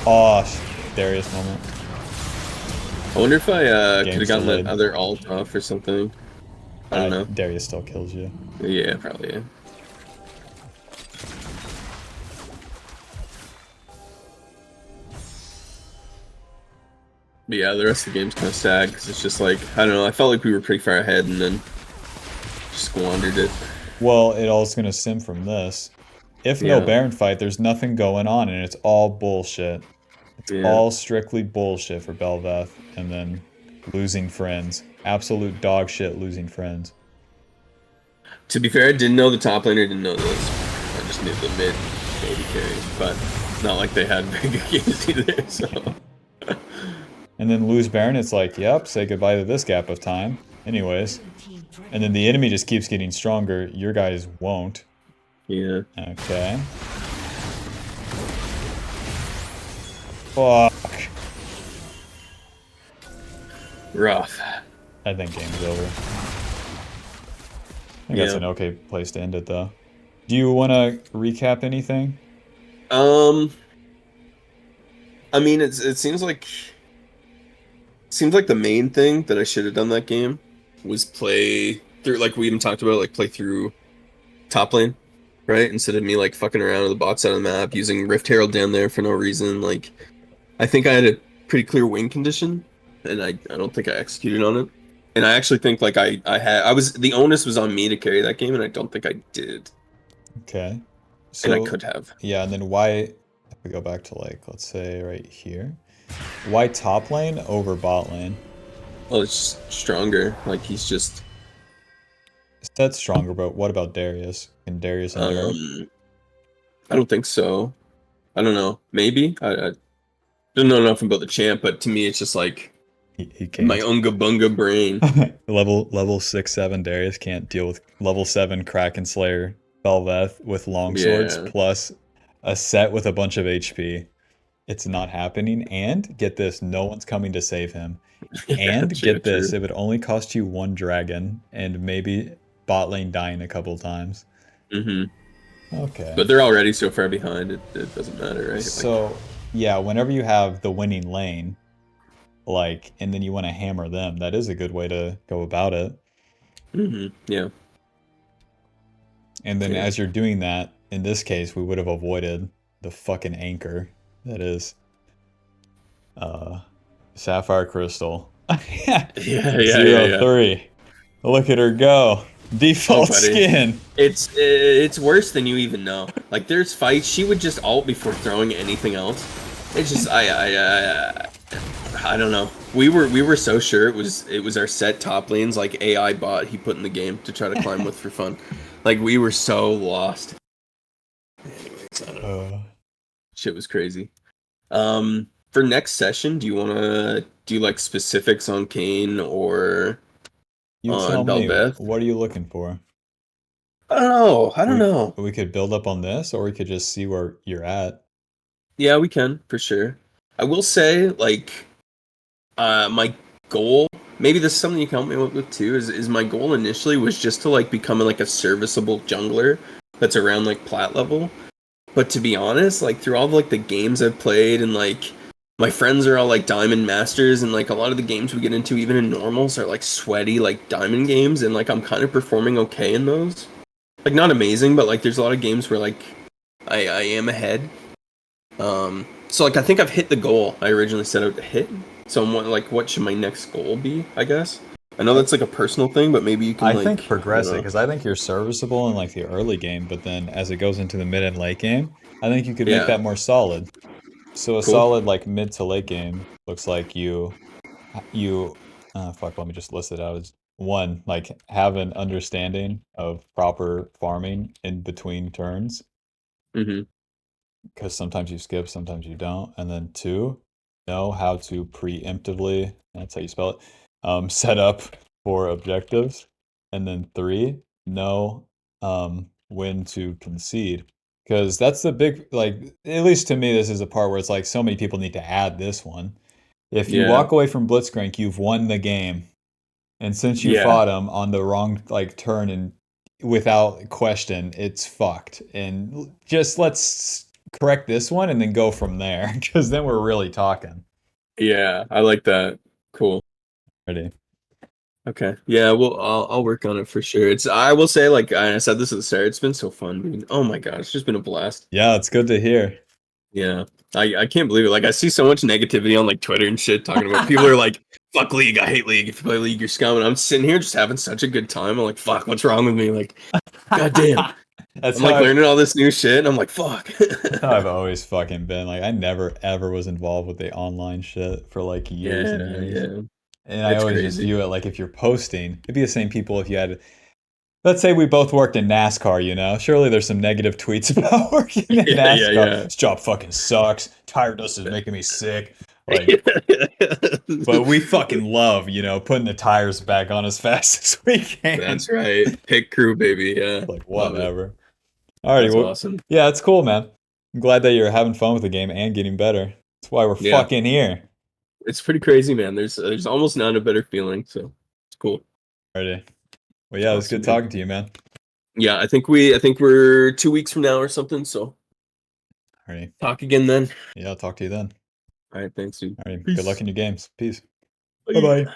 Oh, Darius moment. I wonder if I could have Game's gotten that delayed. other alt off or something. I don't know. Darius still kills you. Yeah, probably. Yeah. But yeah, the rest of the game's kind of sad because it's just like I don't know. I felt like we were pretty far ahead and then just squandered it. Well, it all's gonna sim from this. If no Yeah, Baron fight, there's nothing going on and it's all bullshit. It's yeah. all strictly bullshit for Bel'veth and then losing friends. Absolute dog shit losing friends. To be fair, I didn't know the top laner didn't know this. I just knew the mid maybe carry, but it's not like they had very good games either. So And then lose Baron, it's like, yep, say goodbye to this gap of time. Anyways. And then the enemy just keeps getting stronger. Your guys won't. yeah, Okay. Fuck. rough. I think game's over. I think that's Yeah. an okay place to end it, though. Do you want to recap anything? Um, I mean, seems like the main thing that I should have done that game was play through, like we even talked about, like play through top lane, right? Instead of me like fucking around with the bot side of the map using Rift Herald down there for no reason. Like, I think I had a pretty clear win condition, and I don't think I executed on it. And I actually think like I was the onus was on me to carry that game, and I don't think I did, Okay. and I So, could have. yeah, and then why, if we go back to like, let's say right here, why top lane over bot lane? Well, it's just stronger. Like he's just That's stronger, but what about Darius? Can Darius endure it? um. I don't think so. I don't know. Maybe I don't know enough about the champ, but to me, it's just like He my can't. unga bunga brain. Level 6-7 Darius can't deal with level 7 Kraken Slayer Bel'veth with longswords Yeah, plus a set with a bunch of HP. It's not happening. And get this, no one's coming to save him. yeah, And true, get this, true. it would only cost you one dragon and maybe bot lane dying a couple times. Hmm. Okay. But they're already so far behind. It doesn't matter, right? Like, So, yeah, whenever you have the winning lane, like, and then you want to hammer them, that is a good way to go about it. yeah, And then yeah, as you're doing that, in this case, we would have avoided the fucking anchor that is uh Sapphire Crystal. yeah, yeah, yeah, Zero yeah. 3. Look at her go. Oh, Default buddy, skin. it's worse than you even know. Like, there's fights she would just ult before throwing anything else. It's just I don't know. We were so sure it was our set top lanes like AI bot he put in the game to try to climb with for fun. Like we were so lost. Anyways, I don't know. Uh, Shit was crazy. For next session, do you wanna do like specifics on Kane or you tell on me, Bel'veth? what are you looking for? I don't know. I don't We know. we could build up on this, or we could just see where you're at. Yeah, we can for sure. I will say, like, my goal, maybe this is something you can help me with too, is my goal initially was just to like become like a serviceable jungler that's around like plat level. But to be honest, like through all like the games I've played and like my friends are all like diamond masters and like a lot of the games we get into even in normals are like sweaty like diamond games and like I'm kind of performing okay in those. Like not amazing, but like there's a lot of games where like I am ahead. So like I think I've hit the goal I originally set out to hit. So I'm like, what should my next goal be? I guess. I know I that's like a personal thing, but maybe you can I think like, I don't progress it know. because I think you're serviceable in like the early game, but then as it goes into the mid and late game, I think you could make Yeah, that more solid. So a cool. solid like mid to late game looks like you fuck, let me just list it out. one, like have an understanding of proper farming in between turns, Hmm. because sometimes you skip, sometimes you don't. And then two, know how to preemptively, that's how you spell it, set up for objectives. And then three, know when to concede. Because that's the big, like, at least to me, this is a part where it's like so many people need to add this one. If you Yeah. walk away from Blitzcrank, you've won the game. And since you Yeah. fought him on the wrong like turn and without question, it's fucked. And just let's correct this one and then go from there because then we're really talking. Yeah. I like that. Cool. Ready? Okay. Yeah, well, I'll work on it for sure. I will say, like I said this at the start, it's been so fun, dude. Oh my God, it's just been a blast. Yeah, it's good to hear. Yeah. I can't believe it. Like I see so much negativity on like Twitter and shit talking about people are like, fuck League, I hate League. If you play League, you're scum. And I'm sitting here just having such a good time. I'm like, fuck, what's wrong with me? Like, goddamn. That's I'm how like I've learning all this new shit, and I'm like, fuck. that's how I've always fucking been. Like I never ever was involved with the online shit for like years and Yeah, years. yeah. And I It's always just crazy. view it like if you're posting, it'd be the same people if you had, let's say we both worked in NASCAR, you know? Surely there's some negative tweets about working in Yeah, yeah, NASCAR. yeah. This job fucking sucks. Tire dust is making me sick. Like, but we fucking love, putting the tires back on as fast as we can. That's right. Pit crew, baby. Yeah. Like, Love it. whatever. Alrighty, That's well, awesome. yeah, it's cool, man. I'm glad that you're having fun with the game and getting better. That's why we're Yeah. fucking here. It's pretty crazy, man. There's almost not a better feeling, so it's cool. Alrighty. Well, It's yeah, it was awesome, good man. talking to you, man. Yeah, I think we're 2 weeks from now or something, so Alrighty. talk again then. Yeah, I'll talk to you then. All right, thanks, dude. Alrighty. Good luck Peace. in your games. Peace. Bye Bye. bye.